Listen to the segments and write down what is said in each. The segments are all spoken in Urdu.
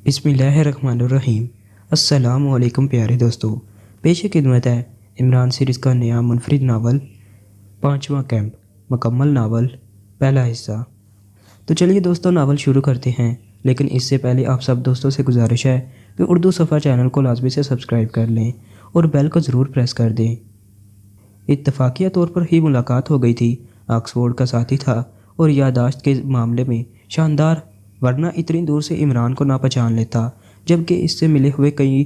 بسم اللہ الرحمن الرحیم۔ السلام علیکم پیارے دوستو، پیش خدمت ہے عمران سیریز کا نیا منفرد ناول 5واں کیمپ، مکمل ناول پہلا حصہ۔ تو چلیے دوستو ناول شروع کرتے ہیں، لیکن اس سے پہلے آپ سب دوستوں سے گزارش ہے کہ اردو صفحہ چینل کو لازمی سے سبسکرائب کر لیں اور بیل کو ضرور پریس کر دیں۔ اتفاقیہ طور پر ہی ملاقات ہو گئی تھی۔ آکسفورڈ کا ساتھی تھا اور یادداشت کے معاملے میں شاندار، ورنہ اتنی دور سے عمران کو نہ پہچان لیتا، جبکہ اس سے ملے ہوئے کئی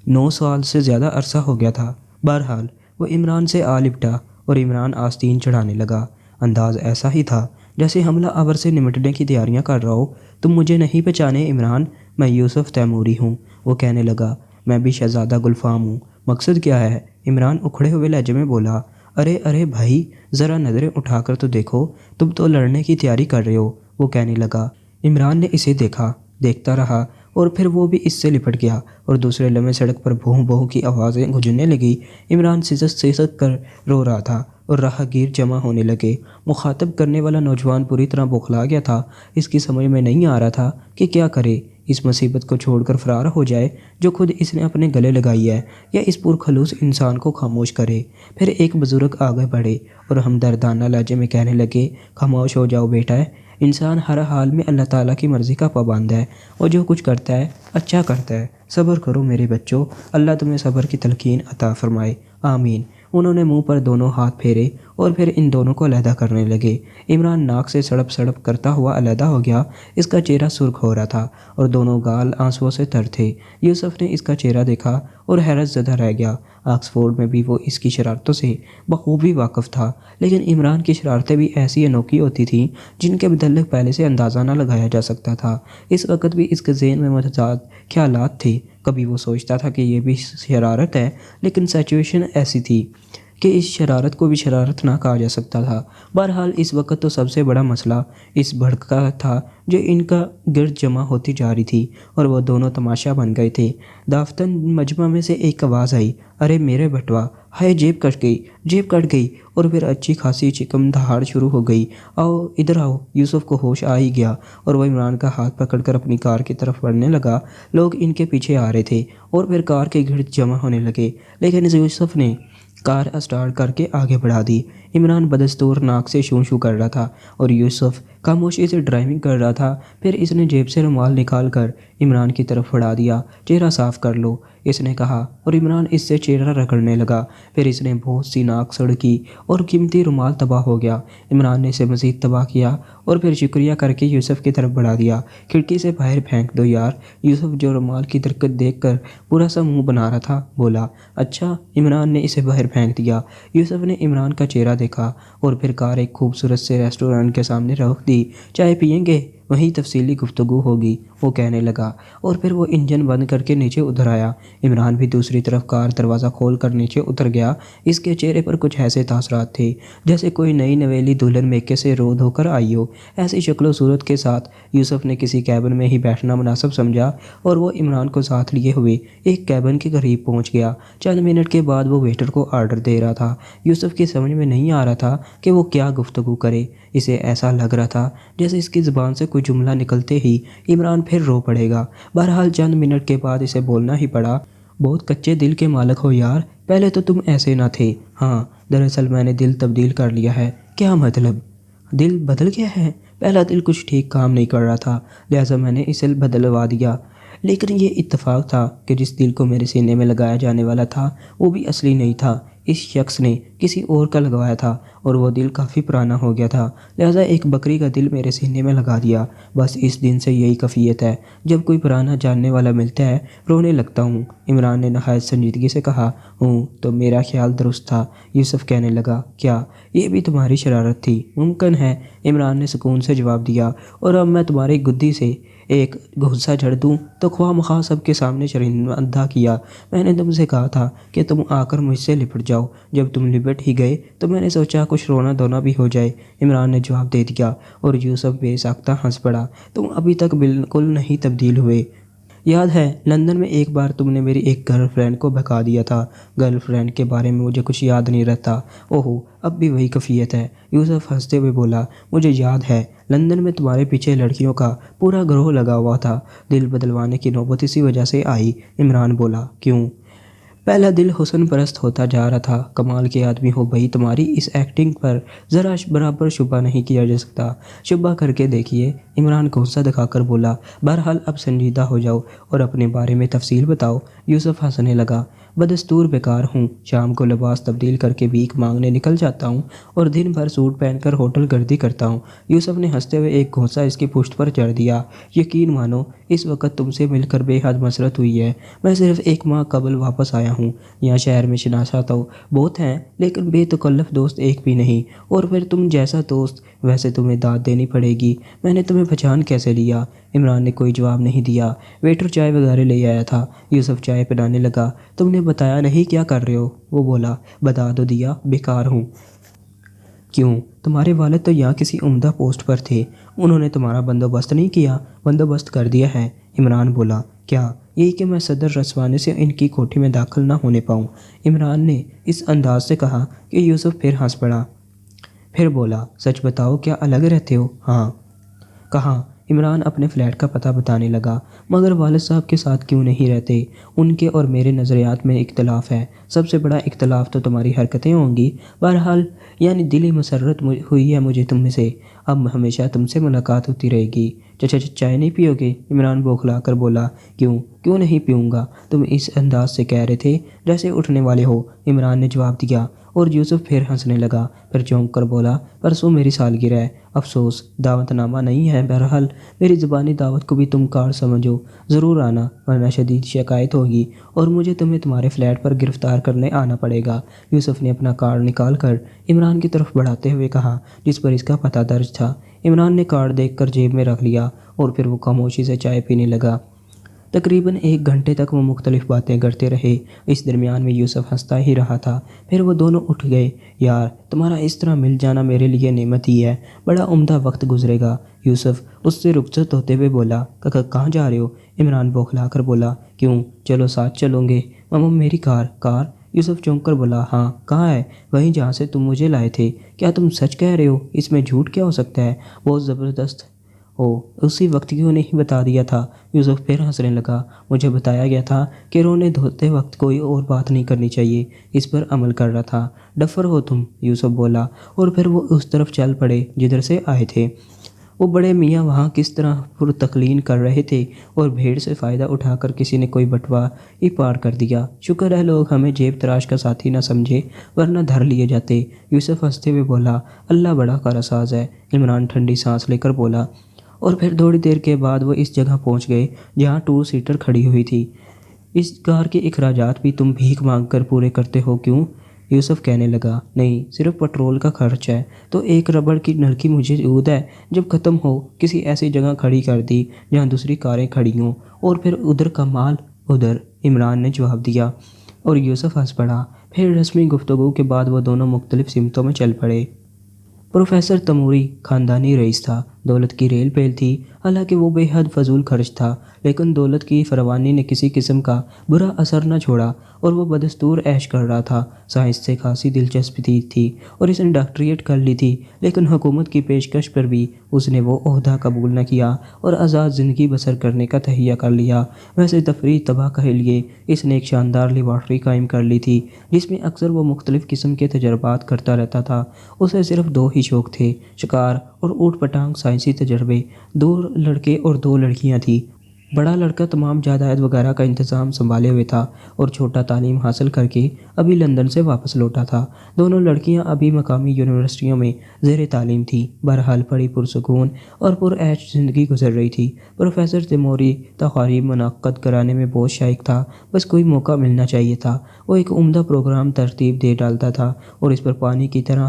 9 سال سے زیادہ عرصہ ہو گیا تھا۔ بہرحال وہ عمران سے آ لپٹا اور عمران آستین چڑھانے لگا۔ انداز ایسا ہی تھا جیسے حملہ آور سے نمٹنے کی تیاریاں کر رہا ہو۔ تم مجھے نہیں پہچانے عمران، میں یوسف تیموری ہوں، وہ کہنے لگا۔ میں بھی شہزادہ گلفام ہوں۔ مقصد کیا ہے؟ عمران اکھڑے ہوئے لہجے میں بولا۔ ارے بھائی، ذرا نظریں اٹھا کر تو دیکھو، تم تو لڑنے کی تیاری کر رہے ہو، وہ کہنے لگا۔ عمران نے اسے دیکھتا رہا اور پھر وہ بھی اس سے لپٹ گیا اور دوسرے لمحے سڑک پر بھوں بھوں کی آوازیں گونجنے لگی۔ عمران سسک کر رو رہا تھا اور راہ گیر جمع ہونے لگے۔ مخاطب کرنے والا نوجوان پوری طرح بوکھلا گیا تھا۔ اس کی سمجھ میں نہیں آ رہا تھا کہ کیا کرے۔ اس مصیبت کو چھوڑ کر فرار ہو جائے جو خود اس نے اپنے گلے لگائی ہے، یا اس پرخلوص انسان کو خاموش کرے۔ پھر ایک بزرگ آگے بڑھے اور ہمدردانہ لہجے میں کہنے لگے، خاموش ہو جاؤ بیٹا۔ انسان ہر حال میں اللہ تعالیٰ کی مرضی کا پابند ہے، اور جو کچھ کرتا ہے اچھا کرتا ہے۔ صبر کرو میرے بچوں، اللہ تمہیں صبر کی تلقین عطا فرمائے، آمین۔ انہوں نے منہ پر دونوں ہاتھ پھیرے اور پھر ان دونوں کو علیحدہ کرنے لگے۔ عمران ناک سے سڑپ سڑپ کرتا ہوا علیحدہ ہو گیا۔ اس کا چہرہ سرخ ہو رہا تھا اور دونوں گال آنسوؤں سے تر تھے۔ یوسف نے اس کا چہرہ دیکھا اور حیرت زدہ رہ گیا۔ آکسفورڈ میں بھی وہ اس کی شرارتوں سے بخوبی واقف تھا، لیکن عمران کی شرارتیں بھی ایسی انوکھی ہوتی تھیں جن کے متعلق پہلے سے اندازہ نہ لگایا جا سکتا تھا۔ اس وقت بھی اس کے ذہن میں متضاد خیالات تھے۔ کبھی وہ سوچتا تھا کہ یہ بھی شرارت ہے، لیکن سچویشن ایسی تھی کہ اس شرارت کو بھی شرارت نہ کہا جا سکتا تھا۔ بہرحال اس وقت تو سب سے بڑا مسئلہ اس بھڑکا تھا جو ان کا گرد جمع ہوتی جا رہی تھی، اور وہ دونوں تماشا بن گئے تھے۔ دافتن مجمع میں سے ایک آواز آئی، ارے میرے بٹوا، ہائے جیب کٹ گئی، اور پھر اچھی خاصی چکم دھاڑ شروع ہو گئی۔ آؤ ادھر آؤ۔ یوسف کو ہوش آ ہی گیا اور وہ عمران کا ہاتھ پکڑ کر اپنی کار کی طرف بڑھنے لگا۔ لوگ ان کے پیچھے آ رہے تھے اور پھر کار کے گرد جمع ہونے لگے، لیکن یوسف نے کار اسٹارٹ کر کے آگے بڑھا دی۔ عمران بدستور ناک سے شوں شوں کر رہا تھا اور یوسف خاموشی سے ڈرائیونگ کر رہا تھا۔ پھر اس نے جیب سے رومال نکال کر عمران کی طرف بڑھا دیا۔ چہرہ صاف کر لو، اس نے کہا، اور عمران اس سے چہرہ رگڑنے لگا۔ پھر اس نے بہت سی ناک سڑکی اور قیمتی رومال تباہ ہو گیا۔ عمران نے اسے مزید تباہ کیا اور پھر شکریہ کر کے یوسف کی طرف بڑھا دیا۔ کھڑکی سے باہر پھینک دو یار، یوسف جو رومال کی درکت دیکھ کر برا سا منہ بنا رہا تھا بولا۔ اچھا، عمران نے اسے باہر پھینک دیا۔ یوسف نے عمران کا چہرہ دیکھا اور پھر کار ایک خوبصورت سے ریسٹورانٹ کے سامنے روک دی۔ چائے پئیں گے؟ وہیں تفصیلی گفتگو ہوگی، وہ کہنے لگا، اور پھر وہ انجن بند کر کے نیچے اتر آیا۔ عمران بھی دوسری طرف کار دروازہ کھول کر نیچے اتر گیا۔ اس کے چہرے پر کچھ ایسے تاثرات تھے جیسے کوئی نئی نویلی دلہن میکے سے رو دھو کر آئی ہو۔ ایسی شکل و صورت کے ساتھ یوسف نے کسی کیبن میں ہی بیٹھنا مناسب سمجھا اور وہ عمران کو ساتھ لیے ہوئے ایک کیبن کے قریب پہنچ گیا۔ چند منٹ کے بعد وہ ویٹر کو آرڈر دے رہا تھا۔ یوسف کی سمجھ میں نہیں آ رہا تھا کہ وہ کیا گفتگو کرے۔ اسے ایسا لگ رہا تھا جیسے اس کی زبان سے کوئی جملہ نکلتے ہی عمران پھر رو پڑے گا۔ بہرحال چند منٹ کے بعد اسے بولنا ہی پڑا، بہت کچے دل کے مالک ہو یار، پہلے تو تم ایسے نہ تھے۔ ہاں، دراصل میں نے دل تبدیل کر لیا ہے۔ کیا مطلب؟ دل بدل گیا ہے؟ پہلا دل کچھ ٹھیک کام نہیں کر رہا تھا، لہٰذا میں نے اسے بدلوا دیا۔ لیکن یہ اتفاق تھا کہ جس دل کو میرے سینے میں لگایا جانے والا تھا وہ بھی اصلی نہیں تھا۔ اس شخص نے کسی اور کا لگوایا تھا اور وہ دل کافی پرانا ہو گیا تھا، لہٰذا ایک بکری کا دل میرے سینے میں لگا دیا۔ بس اس دن سے یہی کیفیت ہے، جب کوئی پرانا جاننے والا ملتا ہے رونے لگتا ہوں۔ عمران نے نہایت سنجیدگی سے کہا۔ تو میرا خیال درست تھا، یوسف کہنے لگا۔ کیا یہ بھی تمہاری شرارت تھی؟ ممکن ہے، عمران نے سکون سے جواب دیا، اور اب میں تمہاری گدی سے ایک گھونسا جھڑ دوں تو خواہ مخواہ سب کے سامنے شرمندہ کیا۔ میں نے تم سے کہا تھا کہ تم آ کر مجھ سے لپٹ جاؤ، جب تم لپٹ ہی گئے تو میں نے سوچا کچھ رونا دھونا بھی ہو جائے، عمران نے جواب دے دیا، اور یوسف بے ساختہ ہنس پڑا۔ تم ابھی تک بالکل نہیں تبدیل ہوئے، یاد ہے لندن میں ایک بار تم نے میری ایک گرل فرینڈ کو بہکا دیا تھا۔ گرل فرینڈ کے بارے میں مجھے کچھ یاد نہیں رہتا۔ اوہو، اب بھی وہی کیفیت ہے، یوسف ہنستے ہوئے بولا۔ مجھے یاد ہے لندن میں تمہارے پیچھے لڑکیوں کا پورا گروہ لگا ہوا تھا۔ دل بدلوانے کی نوبت اسی وجہ سے آئی، عمران بولا۔ کیوں؟ پہلا دل حسن پرست ہوتا جا رہا تھا۔ کمال کے آدمی ہو بھائی، تمہاری اس ایکٹنگ پر ذرا برابر شبہ نہیں کیا جا سکتا۔ شبہ کر کے دیکھیے، عمران غصہ دکھا کر بولا۔ بہرحال اب سنجیدہ ہو جاؤ اور اپنے بارے میں تفصیل بتاؤ۔ یوسف ہنسنے لگا۔ بدستور بیکار ہوں، شام کو لباس تبدیل کر کے بھیک مانگنے نکل جاتا ہوں اور دن بھر سوٹ پہن کر ہوٹل گردی کرتا ہوں۔ یوسف نے ہنستے ہوئے ایک گھونسا اس کی پشت پر چڑھ دیا۔ یقین مانو اس وقت تم سے مل کر بے حد مسرت ہوئی ہے۔ میں صرف 1 ماہ قبل واپس آیا ہوں۔ یہاں شہر میں شناسا تو بہت ہیں لیکن بے تکلف دوست ایک بھی نہیں، اور پھر تم جیسا دوست، ویسے تمہیں داد دینی پڑے گی۔ میں نے تمہیں پہچان کیسے لیا؟ عمران نے کوئی جواب نہیں دیا۔ ویٹر چائے وغیرہ لے آیا تھا۔ یوسف چائے پلانے لگا۔ تم نے بتایا نہیں کیا کر رہے ہو؟ وہ بولا۔ بتا تو دیا، بیکار ہوں۔ کیوں؟ تمہارے والد تو یہاں کسی عمدہ پوسٹ پر تھے، انہوں نے تمہارا بندوبست نہیں کیا؟ بندوبست کر دیا ہے، عمران بولا۔ کیا؟ یہی کہ میں صدر رسوانے سے ان کی کوٹھی میں داخل نہ ہونے پاؤں؟ عمران نے اس انداز سے کہا کہ یوسف پھر ہنس پڑا۔ پھر بولا، سچ بتاؤ کیا الگ رہتے ہو؟ ہاں۔ کہاں؟ عمران اپنے فلیٹ کا پتہ بتانے لگا۔ مگر والد صاحب کے ساتھ کیوں نہیں رہتے؟ ان کے اور میرے نظریات میں اختلاف ہے۔ سب سے بڑا اختلاف تو تمہاری حرکتیں ہوں گی۔ بہرحال یعنی دلی مسرت ہوئی ہے مجھے تم سے، اب ہمیشہ تم سے ملاقات ہوتی رہے گی۔ چائے نہیں پیو گے؟ عمران بوکھلا کر بولا۔ کیوں نہیں پیوں گا؟ تم اس انداز سے کہہ رہے تھے جیسے اٹھنے والے ہو، عمران نے جواب دیا، اور یوسف پھر ہنسنے لگا۔ پھر چونک کر بولا، پرسوں میری سالگرہ ہے، افسوس دعوت نامہ نہیں ہے۔ بہرحال میری زبانی دعوت کو بھی تم کارڈ سمجھو، ضرور آنا ورنہ شدید شکایت ہوگی اور مجھے تمہیں تمہارے فلیٹ پر گرفتار کرنے آنا پڑے گا۔ یوسف نے اپنا کارڈ نکال کر عمران کی طرف بڑھاتے ہوئے کہا جس پر اس کا پتہ درج تھا۔ عمران نے کارڈ دیکھ کر جیب میں رکھ لیا اور پھر وہ خاموشی سے چائے پینے لگا۔ تقریباً 1 گھنٹے تک وہ مختلف باتیں کرتے رہے۔ اس درمیان میں یوسف ہنستا ہی رہا تھا۔ پھر وہ دونوں اٹھ گئے۔ یار، تمہارا اس طرح مل جانا میرے لیے نعمت ہی ہے، بڑا عمدہ وقت گزرے گا۔ یوسف اس سے رخصت ہوتے ہوئے بولا۔ کہاں جا رہے ہو؟ عمران بوکھلا کر بولا۔ کیوں؟ چلو ساتھ چلوں گے۔ ماما میری کار؟ یوسف چونک کر بولا۔ ہاں، کہاں ہے؟ وہیں جہاں سے تم مجھے لائے تھے۔ کیا تم سچ کہہ رہے ہو؟ اس میں جھوٹ کیا ہو سکتا ہے؟ بہت زبردست ہو، اسی وقت کیوں نہیں بتا دیا تھا؟ یوسف پھر ہنسنے لگا۔ مجھے بتایا گیا تھا کہ رونے دھوتے وقت کوئی اور بات نہیں کرنی چاہیے، اس پر عمل کر رہا تھا۔ ڈفر ہو تم، یوسف بولا، اور پھر وہ اس طرف چل پڑے جدھر سے آئے تھے۔ وہ بڑے میاں وہاں کس طرح پرتقلین کر رہے تھے اور بھیڑ سے فائدہ اٹھا کر کسی نے کوئی بٹوا ہی پار کر دیا۔ شکر ہے لوگ ہمیں جیب تراش کا ساتھی نہ سمجھے ورنہ دھر لیے جاتے۔ یوسف ہنستے ہوئے بولا۔ اللہ بڑا کارساز ہے، عمران ٹھنڈی سانس لے کر بولا۔ اور پھر تھوڑی دیر کے بعد وہ اس جگہ پہنچ گئے جہاں 2 سیٹر کھڑی ہوئی تھی۔ اس کار کے اخراجات بھی تم بھیک مانگ کر پورے کرتے ہو کیوں؟ یوسف کہنے لگا۔ نہیں، صرف پٹرول کا خرچ ہے، تو ایک ربڑ کی نلکی مجھے یاد ہے جب ختم ہو کسی ایسی جگہ کھڑی کر دی جہاں دوسری کاریں کھڑی ہوں، اور پھر ادھر کا مال ادھر، عمران نے جواب دیا، اور یوسف ہنس پڑا۔ پھر رسمی گفتگو کے بعد وہ دونوں مختلف سمتوں میں چل پڑے۔ پروفیسر تیموری خاندانی رئیس تھا، دولت کی ریل پیل تھی، حالانکہ وہ بے حد فضول خرچ تھا، لیکن دولت کی فراوانی نے کسی قسم کا برا اثر نہ چھوڑا اور وہ بدستور عیش کر رہا تھا۔ سائنس سے خاصی دلچسپی تھی اور اس نے ڈاکٹریٹ کر لی تھی، لیکن حکومت کی پیشکش پر بھی اس نے وہ عہدہ قبول نہ کیا اور آزاد زندگی بسر کرنے کا تہیہ کر لیا۔ ویسے تفریح طبع کے لیے اس نے ایک شاندار لیبارٹری قائم کر لی تھی جس میں اکثر وہ مختلف قسم کے تجربات کرتا رہتا تھا۔ اسے صرف 2 ہی شوق تھے، شکار اور اوٹ پٹانگ سائنسی تجربے۔ 2 لڑکے اور 2 لڑکیاں تھیں۔ بڑا لڑکا تمام جائیداد وغیرہ کا انتظام سنبھالے ہوئے تھا اور چھوٹا تعلیم حاصل کر کے ابھی لندن سے واپس لوٹا تھا۔ دونوں لڑکیاں ابھی مقامی یونیورسٹیوں میں زیر تعلیم تھیں۔ بہرحال بڑی پرسکون اور پرعیش زندگی گزر رہی تھی۔ پروفیسر تیموری تقاریب منعقد کرانے میں بہت شائق تھا، بس کوئی موقع ملنا چاہیے تھا۔ وہ ایک عمدہ پروگرام ترتیب دے ڈالتا تھا اور اس پر پانی کی طرح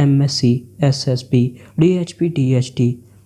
MSc SSP DHP THT।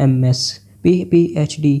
MS PhD।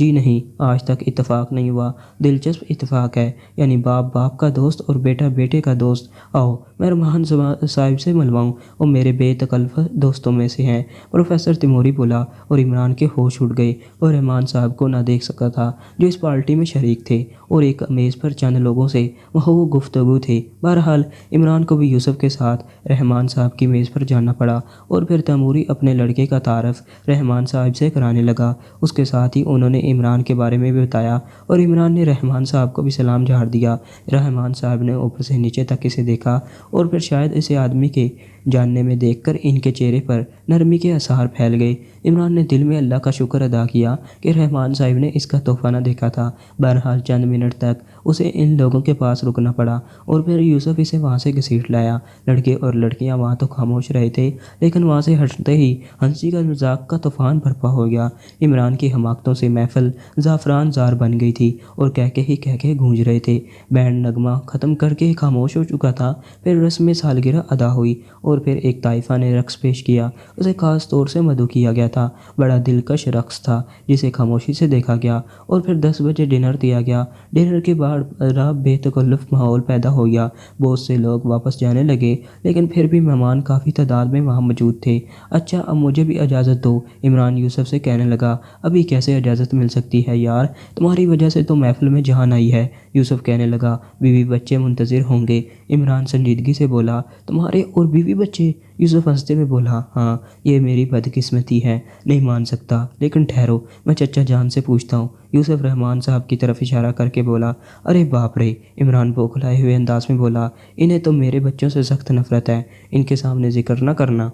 جی نہیں، آج تک اتفاق نہیں ہوا۔ دلچسپ اتفاق ہے، یعنی باپ باپ کا دوست اور بیٹا بیٹے کا دوست۔ آؤ میں رحمان صاحب سے ملواؤں، وہ میرے بے تکلف دوستوں میں سے ہیں۔ پروفیسر تیموری بولا اور عمران کے ہوش اڑ گئے۔ وہ رحمان صاحب کو نہ دیکھ سکا تھا جو اس پارٹی میں شریک تھے، اور ایک میز پر چند لوگوں سے وہ گفتگو تھے۔ بہرحال عمران کو بھی یوسف کے ساتھ رحمان صاحب کی میز پر جانا پڑا، اور پھر تیموری اپنے لڑکے کا تعارف رحمان صاحب سے کرانے لگا۔ اس کے ساتھ ہی انہوں نے عمران کے بارے میں بھی بتایا، اور عمران نے رحمان صاحب کو بھی سلام جھاڑ دیا۔ رحمان صاحب نے اوپر سے نیچے تک اسے دیکھا، اور پھر شاید اسے آدمی کے جاننے میں دیکھ کر ان کے چہرے پر نرمی کے آثار پھیل گئے۔ عمران نے دل میں اللہ کا شکر ادا کیا کہ رحمان صاحب نے اس کا تحفہ نہ دیکھا تھا۔ بہرحال چند منٹ تک اسے ان لوگوں کے پاس رکنا پڑا، اور پھر یوسف اسے وہاں سے گھسیٹ لایا۔ لڑکے اور لڑکیاں وہاں تو خاموش رہے تھے، لیکن وہاں سے ہٹتے ہی ہنسی کا مذاق کا طوفان برپا ہو گیا۔ عمران کی حماقتوں سے محفل زعفران زار بن گئی تھی، اور کہکے گونج رہے تھے۔ بینڈ نغمہ ختم کر کے خاموش ہو چکا تھا۔ پھر رسم سالگرہ ادا ہوئی، اور پھر ایک طائفہ نے رقص پیش کیا۔ اسے خاص طور سے مدعو کیا گیا تھا۔ بڑا دلکش رقص تھا جسے خاموشی سے دیکھا گیا، اور پھر 10 بجے ڈنر دیا گیا۔ ڈنر کے بعد بے تکلف ماحول پیدا ہو گیا۔ بہت سے لوگ واپس جانے لگے، لیکن پھر بھی مہمان کافی تعداد میں وہاں موجود تھے۔ اچھا اب مجھے بھی اجازت دو، عمران یوسف سے کہنے لگا۔ ابھی کیسے اجازت مل سکتی ہے یار، تمہاری وجہ سے تو محفل میں جان آئی ہے، یوسف کہنے لگا۔ بیوی بچے منتظر ہوں گے، عمران سنجیدگی سے بولا۔ تمہارے اور بیوی بچے؟ یوسف ہنستے ہوئے بولا۔ ہاں، یہ میری بدقسمتی ہے، نہیں مان سکتا، لیکن ٹھہرو میں چچا جان سے پوچھتا ہوں، یوسف رحمان صاحب کی طرف اشارہ کر کے بولا۔ ارے باپ رے، عمران بوکھلائے ہوئے انداز میں بولا، انہیں تو میرے بچوں سے سخت نفرت ہے، ان کے سامنے ذکر نہ کرنا۔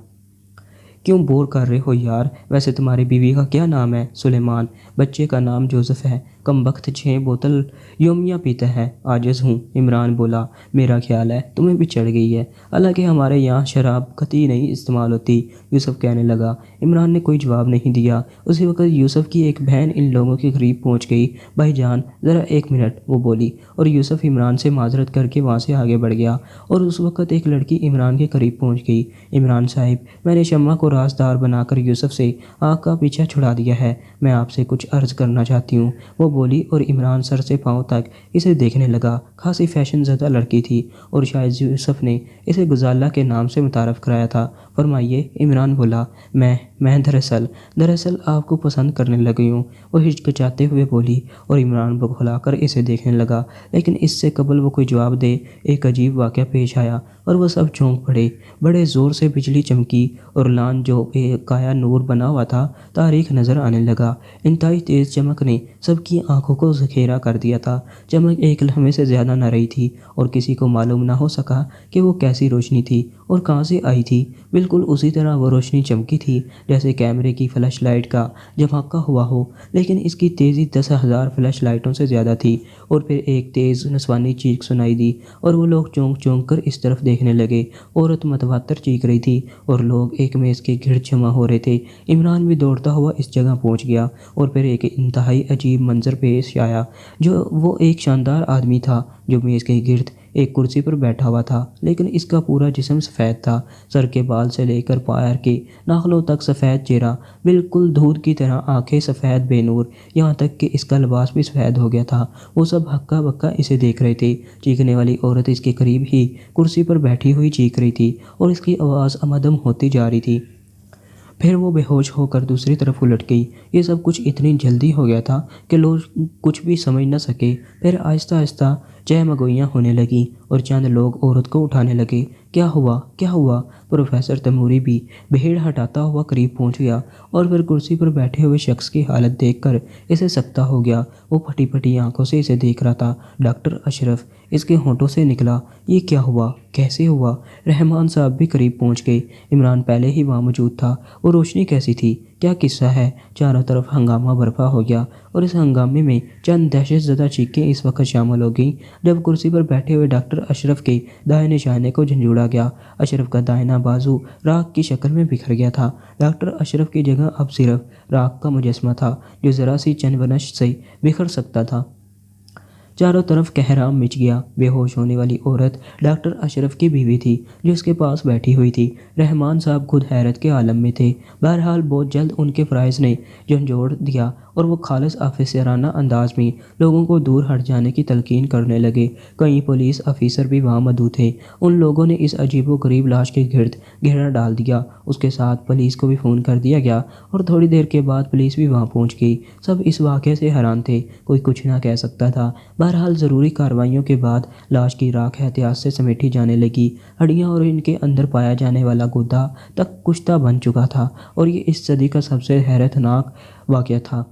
کیوں بور کر رہے ہو یار؟ ویسے تمہاری بیوی کا کیا نام ہے؟ سلیمان۔ بچے کا نام جوزف ہے۔ کم بخت 6 بوتل یومیہ پیتا ہے، عاجز ہوں، عمران بولا۔ میرا خیال ہے تمہیں بھی چڑھ گئی ہے، حالانکہ ہمارے یہاں شراب قطعی نہیں استعمال ہوتی، یوسف کہنے لگا۔ عمران نے کوئی جواب نہیں دیا۔ اسی وقت یوسف کی ایک بہن ان لوگوں کے قریب پہنچ گئی۔ بھائی جان ذرا 1 منٹ، وہ بولی، اور یوسف عمران سے معذرت کر کے وہاں سے آگے بڑھ گیا۔ اور اس وقت ایک لڑکی عمران کے قریب پہنچ گئی۔ عمران صاحب، میں نے شمع کو رازدار بنا کر یوسف سے آگ کا پیچھا چھڑا دیا ہے، میں آپ سے کچھ عرض کرنا چاہتی ہوں، وہ بولی، اور عمران سر سے پاؤں تک اسے دیکھنے لگا۔ خاصی فیشن زدہ لڑکی تھی، اور شاید یوسف نے اسے غزالہ کے نام سے متعارف کرایا تھا۔ فرمائیے، عمران بولا۔ میں دراصل آپ کو پسند کرنے لگی ہوں، وہ ہچکچاتے ہوئے بولی، اور عمران بکھلا کر اسے دیکھنے لگا۔ لیکن اس سے قبل وہ کوئی جواب دے، ایک عجیب واقعہ پیش آیا، اور وہ سب چونک پڑے۔ بڑے زور سے بجلی چمکی، اور لان جو بے قایا نور بنا ہوا تھا تاریک نظر آنے لگا۔ انتہائی تیز چمک نے سب کی آنکھوں کو ذخیرہ کر دیا تھا۔ چمک ایک لمحے سے زیادہ نہ رہی تھی، اور کسی کو معلوم نہ ہو سکا کہ وہ کیسی روشنی تھی اور کہاں سے آئی تھی۔ بالکل اسی طرح وہ روشنی چمکی تھی جیسے کیمرے کی فلش لائٹ کا جھماکا ہوا ہو، لیکن اس کی تیزی 10,000 فلش لائٹوں سے زیادہ تھی۔ اور پھر ایک تیز نسوانی چیخ سنائی دی، اور وہ لوگ چونک چونک کر اس طرف دیکھنے لگے۔ عورت متواتر چیخ رہی تھی، اور لوگ ایک میز کے گرد جمع ہو رہے تھے۔ عمران بھی دوڑتا ہوا اس جگہ پہنچ گیا، اور پھر ایک انتہائی عجیب منظر پیش آیا۔ وہ ایک شاندار آدمی تھا جو میز کے گرد ایک کرسی پر بیٹھا ہوا تھا، لیکن اس کا پورا جسم سفید تھا۔ سر کے بال سے لے کر پیر کے ناخنوں تک سفید چہرہ، بالکل دودھ کی طرح آنکھیں سفید بے نور، یہاں تک کہ اس کا لباس بھی سفید ہو گیا تھا۔ وہ سب ہکا بکا اسے دیکھ رہے تھے۔ چیخنے والی عورت اس کے قریب ہی کرسی پر بیٹھی ہوئی چیخ رہی تھی، اور اس کی آواز مدھم ہوتی جا رہی تھی۔ پھر وہ بے ہوش ہو کر دوسری طرف الٹ گئی۔ یہ سب کچھ اتنی جلدی ہو گیا تھا کہ لوگ کچھ بھی سمجھ نہ سکے۔ پھر آہستہ آہستہ چہمگوئیاں ہونے لگیں، اور چند لوگ عورت کو اٹھانے لگے۔ کیا ہوا؟ پروفیسر تیموری بھی بھیڑ ہٹاتا ہوا قریب پہنچ گیا، اور پھر کرسی پر بیٹھے ہوئے شخص کی حالت دیکھ کر اسے سکتہ ہو گیا۔ وہ پھٹی پھٹی آنکھوں سے اسے دیکھ رہا تھا۔ ڈاکٹر اشرف، اس کے ہونٹوں سے نکلا۔ یہ کیا ہوا؟ کیسے ہوا؟ رحمان صاحب بھی قریب پہنچ گئے۔ عمران پہلے ہی وہاں موجود تھا۔ وہ روشنی کیسی تھی؟ کیا قصہ ہے؟ چاروں طرف ہنگامہ برپا ہو گیا، اور اس ہنگامے میں چند دہشت زدہ چیخیں اس وقت شامل ہو گئیں جب کرسی پر بیٹھے ہوئے ڈاکٹر اشرف کے دائیں شانے کو جھنجھوڑا گیا۔ اشرف کا دائیں بازو راکھ کی شکل میں بکھر گیا تھا۔ ڈاکٹر اشرف کی جگہ اب صرف راکھ کا مجسمہ تھا جو ذرا سی چنبنش سے بکھر سکتا تھا۔ چاروں طرف کہرام مچ گیا۔ بے ہوش ہونے والی عورت ڈاکٹر اشرف کی بیوی تھی جو اس کے پاس بیٹھی ہوئی تھی۔ رحمان صاحب خود حیرت کے عالم میں تھے۔ بہرحال بہت جلد ان کے فرائض نے جھنجھوڑ دیا، اور وہ خالص آفیسرانہ انداز میں لوگوں کو دور ہٹ جانے کی تلقین کرنے لگے۔ کئی پولیس افیسر بھی وہاں موجود تھے۔ ان لوگوں نے اس عجیب و غریب لاش کے گرد گھیرا ڈال دیا۔ اس کے ساتھ پولیس کو بھی فون کر دیا گیا اور تھوڑی دیر کے بعد پولیس بھی وہاں پہنچ گئی۔ سب اس واقعے سے حیران تھے، کوئی کچھ نہ کہہ سکتا تھا۔ بہرحال ضروری کارروائیوں کے بعد لاش کی راکھ احتیاط سے سمیٹی جانے لگی۔ ہڈیاں اور ان کے اندر پایا جانے والا گدا تک کشتہ بن چکا تھا اور یہ اس صدی کا سب سے حیرت ناک واقعہ تھا۔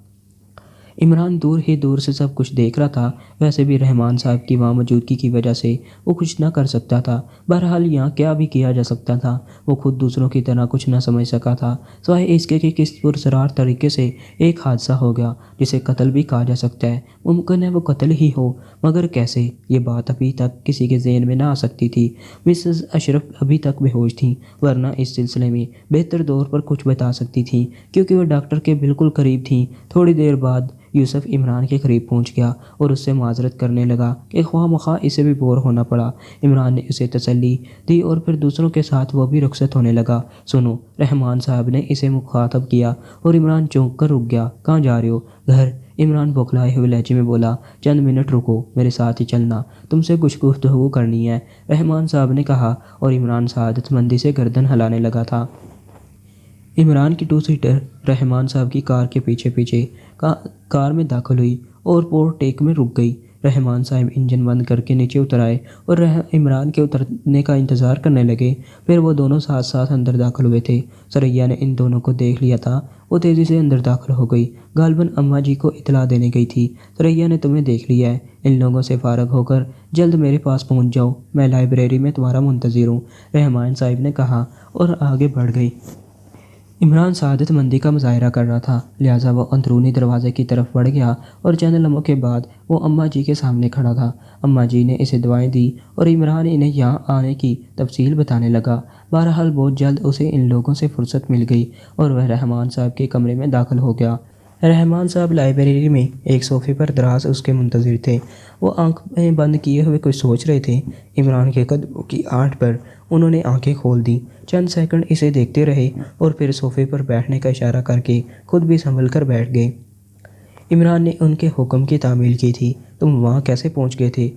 عمران دور ہی دور سے سب کچھ دیکھ رہا تھا۔ ویسے بھی رحمان صاحب کی وہاں موجودگی کی وجہ سے وہ کچھ نہ کر سکتا تھا۔ بہرحال یہاں کیا بھی کیا جا سکتا تھا، وہ خود دوسروں کی طرح کچھ نہ سمجھ سکا تھا، سوائے اس کے کہ کس پراسرار طریقے سے ایک حادثہ ہو گیا جسے قتل بھی کہا جا سکتا ہے۔ ممکن ہے وہ قتل ہی ہو، مگر کیسے؟ یہ بات ابھی تک کسی کے ذہن میں نہ آ سکتی تھی۔ مسز اشرف ابھی تک بے ہوش تھیں، ورنہ اس سلسلے میں بہتر طور پر کچھ بتا سکتی تھیں کیونکہ وہ ڈاکٹر کے بالکل قریب تھیں۔ تھوڑی دیر بعد یوسف عمران کے قریب پہنچ گیا اور اس سے معذرت کرنے لگا کہ خواہ مخواہ اسے بھی بور ہونا پڑا۔ عمران نے اسے تسلی دی اور پھر دوسروں کے ساتھ وہ بھی رخصت ہونے لگا۔ سنو، رحمان صاحب نے اسے مخاطب کیا اور عمران چونک کر رک گیا۔ کہاں جا رہے ہو؟ گھر، عمران بوکھلائے ہوئے لہجے میں بولا۔ چند منٹ رکو، میرے ساتھ ہی چلنا، تم سے کچھ گفتگو کرنی ہے، رحمان صاحب نے کہا اور عمران سعادت مندی سے گردن ہلانے لگا تھا۔ عمران کی 2 سیٹر رحمان صاحب کی کار کے پیچھے پیچھے کار میں داخل ہوئی اور پورٹ ٹیک میں رک گئی۔ رحمان صاحب انجن بند کر کے نیچے اتر آئے اور عمران کے اترنے کا انتظار کرنے لگے۔ پھر وہ دونوں ساتھ ساتھ اندر داخل ہوئے تھے۔ ثریا نے ان دونوں کو دیکھ لیا تھا، وہ تیزی سے اندر داخل ہو گئی، غالباً اماں جی کو اطلاع دینے گئی تھی۔ ثریا نے تمہیں دیکھ لیا ہے، ان لوگوں سے فارغ ہو کر جلد میرے پاس پہنچ جاؤ، میں لائبریری میں تمہارا منتظر ہوں، رحمان صاحب نے کہا اور آگے بڑھ گئی۔ عمران سعادت مندی کا مظاہرہ کر رہا تھا، لہٰذا وہ اندرونی دروازے کی طرف بڑھ گیا اور چند لمحوں کے بعد وہ اماں جی کے سامنے کھڑا تھا۔ اماں جی نے اسے دعائیں دی اور عمران انہیں یہاں آنے کی تفصیل بتانے لگا۔ بہرحال بہت جلد اسے ان لوگوں سے فرصت مل گئی اور وہ رحمان صاحب کے کمرے میں داخل ہو گیا۔ رحمان صاحب لائبریری میں ایک صوفے پر دراز اس کے منتظر تھے۔ وہ آنکھیں بند کیے ہوئے کچھ سوچ رہے تھے۔ عمران کے قدموں کی آہٹ پر انہوں نے آنکھیں کھول دیں، چند سیکنڈ اسے دیکھتے رہے اور پھر صوفے پر بیٹھنے کا اشارہ کر کے خود بھی سنبھل کر بیٹھ گئے۔ عمران نے ان کے حکم کی تعمیل کی تھی۔ تم وہاں کیسے پہنچ گئے تھے؟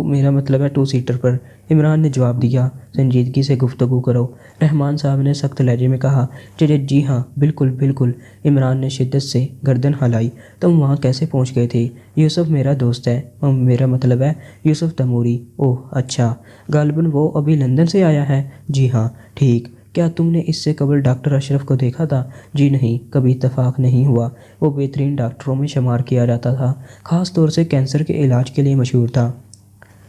میرا مطلب ہے 2 سیٹر پر، عمران نے جواب دیا۔ سنجیدگی سے گفتگو کرو، رحمان صاحب نے سخت لہجے میں کہا۔ جی ہاں، بالکل بالکل، عمران نے شدت سے گردن ہلائی۔ تم وہاں کیسے پہنچ گئے تھے؟ یوسف میرا دوست ہے، میرا مطلب ہے یوسف تیموری۔ اوہ اچھا، غالباً وہ ابھی لندن سے آیا ہے۔ جی ہاں، ٹھیک۔ کیا تم نے اس سے قبل ڈاکٹر اشرف کو دیکھا تھا؟ جی نہیں، کبھی اتفاق نہیں ہوا۔ وہ بہترین ڈاکٹروں میں شمار کیا جاتا تھا، خاص طور سے کینسر کے علاج کے لیے مشہور تھا۔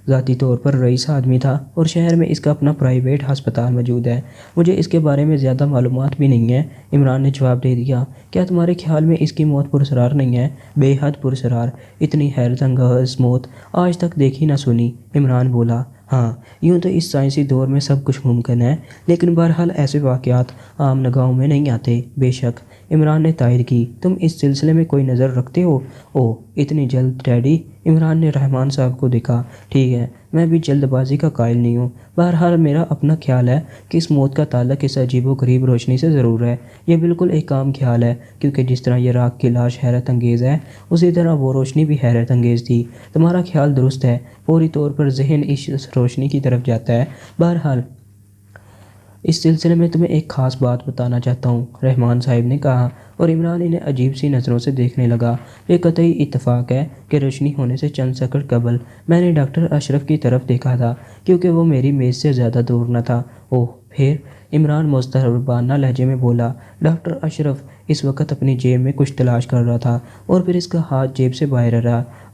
ذاتی طور پر رئیس آدمی تھا اور شہر میں اس کا اپنا پرائیویٹ ہسپتال موجود ہے۔ مجھے اس کے بارے میں زیادہ معلومات بھی نہیں ہیں، عمران نے جواب دے دیا۔ کیا تمہارے خیال میں اس کی موت پراسرار نہیں ہے؟ بے حد پراسرار، اتنی حیرت انگیز موت آج تک دیکھی نہ سنی، عمران بولا۔ ہاں، یوں تو اس سائنسی دور میں سب کچھ ممکن ہے، لیکن بہرحال ایسے واقعات عام نگاہوں میں نہیں آتے۔ بے شک، عمران نے تائید کی۔ تم اس سلسلے میں کوئی نظر رکھتے ہو؟ اوہ اتنی جلد ڈیڈی، عمران نے رحمان صاحب کو دیکھا۔ ٹھیک ہے، میں بھی جلد بازی کا قائل نہیں ہوں، بہرحال میرا اپنا خیال ہے کہ اس موت کا تعلق اس عجیب و غریب روشنی سے ضرور ہے۔ یہ بالکل ایک عام خیال ہے، کیونکہ جس طرح یہ راکھ کی لاش حیرت انگیز ہے، اسی طرح وہ روشنی بھی حیرت انگیز تھی۔ تمہارا خیال درست ہے، فوری طور پر ذہن اس روشنی کی طرف جاتا ہے۔ بہرحال اس سلسلے میں تمہیں ایک خاص بات بتانا چاہتا ہوں، رحمان صاحب نے کہا اور عمران انہیں عجیب سی نظروں سے دیکھنے لگا۔ یہ قطعی اتفاق ہے کہ روشنی ہونے سے چند سیکنڈ قبل میں نے ڈاکٹر اشرف کی طرف دیکھا تھا، کیونکہ وہ میری میز سے زیادہ دور نہ تھا۔ اوہ پھر، عمران مضطربانہ لہجے میں بولا۔ ڈاکٹر اشرف اس وقت اپنی جیب میں کچھ تلاش کر رہا تھا اور پھر اس کا ہاتھ جیب سے باہر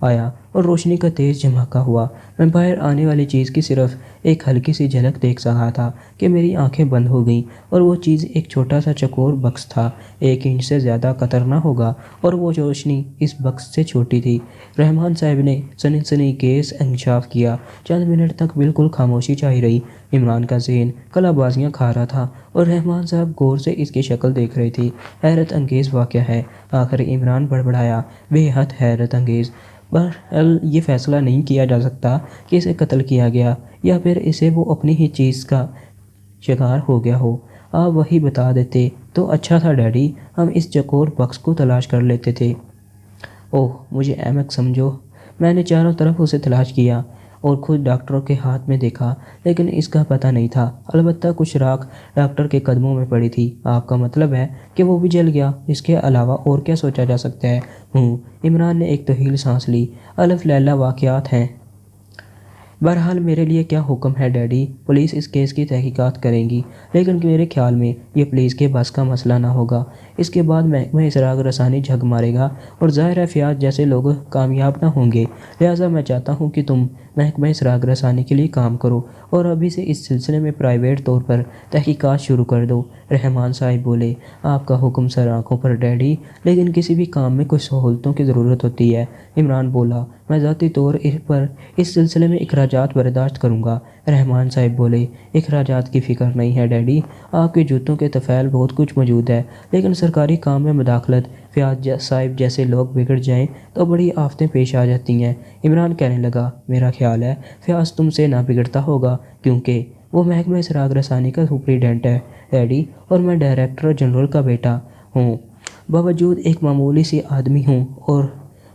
آیا اور روشنی کا تیز جھماکہ ہوا۔ میں باہر آنے والی چیز کی صرف ایک ہلکی سی جھلک دیکھ رہا تھا کہ میری آنکھیں بند ہو گئیں، اور وہ چیز ایک چھوٹا سا چوکور بکس تھا، 1 انچ سے زیادہ قطر نہ ہوگا، اور وہ روشنی اس بکس سے چھوٹی تھی۔ رحمان صاحب نے سنسنی خیز انکشاف کیا۔ چند منٹ تک بالکل خاموشی چھائی رہی۔ عمران کا ذہن قلع بازیاں کھا رہا تھا اور رحمان صاحب غور سے اس کی شکل دیکھ رہے تھے۔ حیرت انگیز واقعہ ہے، آخر عمران بڑبڑایا، بے حد حیرت انگیز۔ بہرحال یہ فیصلہ نہیں کیا جا سکتا کہ اسے قتل کیا گیا یا پھر اسے وہ اپنی ہی چیز کا شکار ہو گیا ہو۔ آپ وہی بتا دیتے تو اچھا تھا ڈیڈی، ہم اس چکور بکس کو تلاش کر لیتے تھے۔ اوہ مجھے احمق سمجھو، میں نے چاروں طرف اسے تلاش کیا اور خود ڈاکٹروں کے ہاتھ میں دیکھا، لیکن اس کا پتہ نہیں تھا۔ البتہ کچھ راکھ ڈاکٹر کے قدموں میں پڑی تھی۔ آپ کا مطلب ہے کہ وہ بھی جل گیا؟ اس کے علاوہ اور کیا سوچا جا سکتا ہے؟ عمران نے ایک طویل سانس لی۔ الف لیلہ واقعات ہیں۔ بہرحال میرے لیے کیا حکم ہے ڈیڈی؟ پولیس اس کیس کی تحقیقات کریں گی، لیکن میرے خیال میں یہ پولیس کے بس کا مسئلہ نہ ہوگا۔ اس کے بعد محکمہ اخراج رسانی جھگ مارے گا اور ظاہر ہے فیاض جیسے لوگ کامیاب نہ ہوں گے۔ لہٰذا میں چاہتا ہوں کہ تم محکمہ اخراج رسانی کے لیے کام کرو اور ابھی سے اس سلسلے میں پرائیویٹ طور پر تحقیقات شروع کر دو۔ رحمان صاحب بولے، آپ کا حکم سر آنکھوں پر ڈیڈی، لیکن کسی بھی کام میں کچھ سہولتوں کی ضرورت ہوتی ہے۔ عمران بولا، میں ذاتی طور پر اس سلسلے میں اخراجات برداشت کروں گا۔ رحمان صاحب بولے، اخراجات کی فکر نہیں ہے ڈیڈی، آپ کے جوتوں کے طفیل بہت کچھ موجود ہے، لیکن سرکاری کام میں مداخلت، فیاض صاحب جیسے لوگ بگڑ جائیں تو بڑی آفتیں پیش آ جاتی ہیں۔ عمران کہنے لگا، میرا خیال ہے فیاض تم سے نہ بگڑتا ہوگا، کیونکہ وہ محکمہ اخراج رسانی کا سپرنٹینڈنٹ ہے ڈیڈی، اور میں ڈائریکٹر جنرل کا بیٹا ہوں، باوجود ایک معمولی سی آدمی ہوں، اور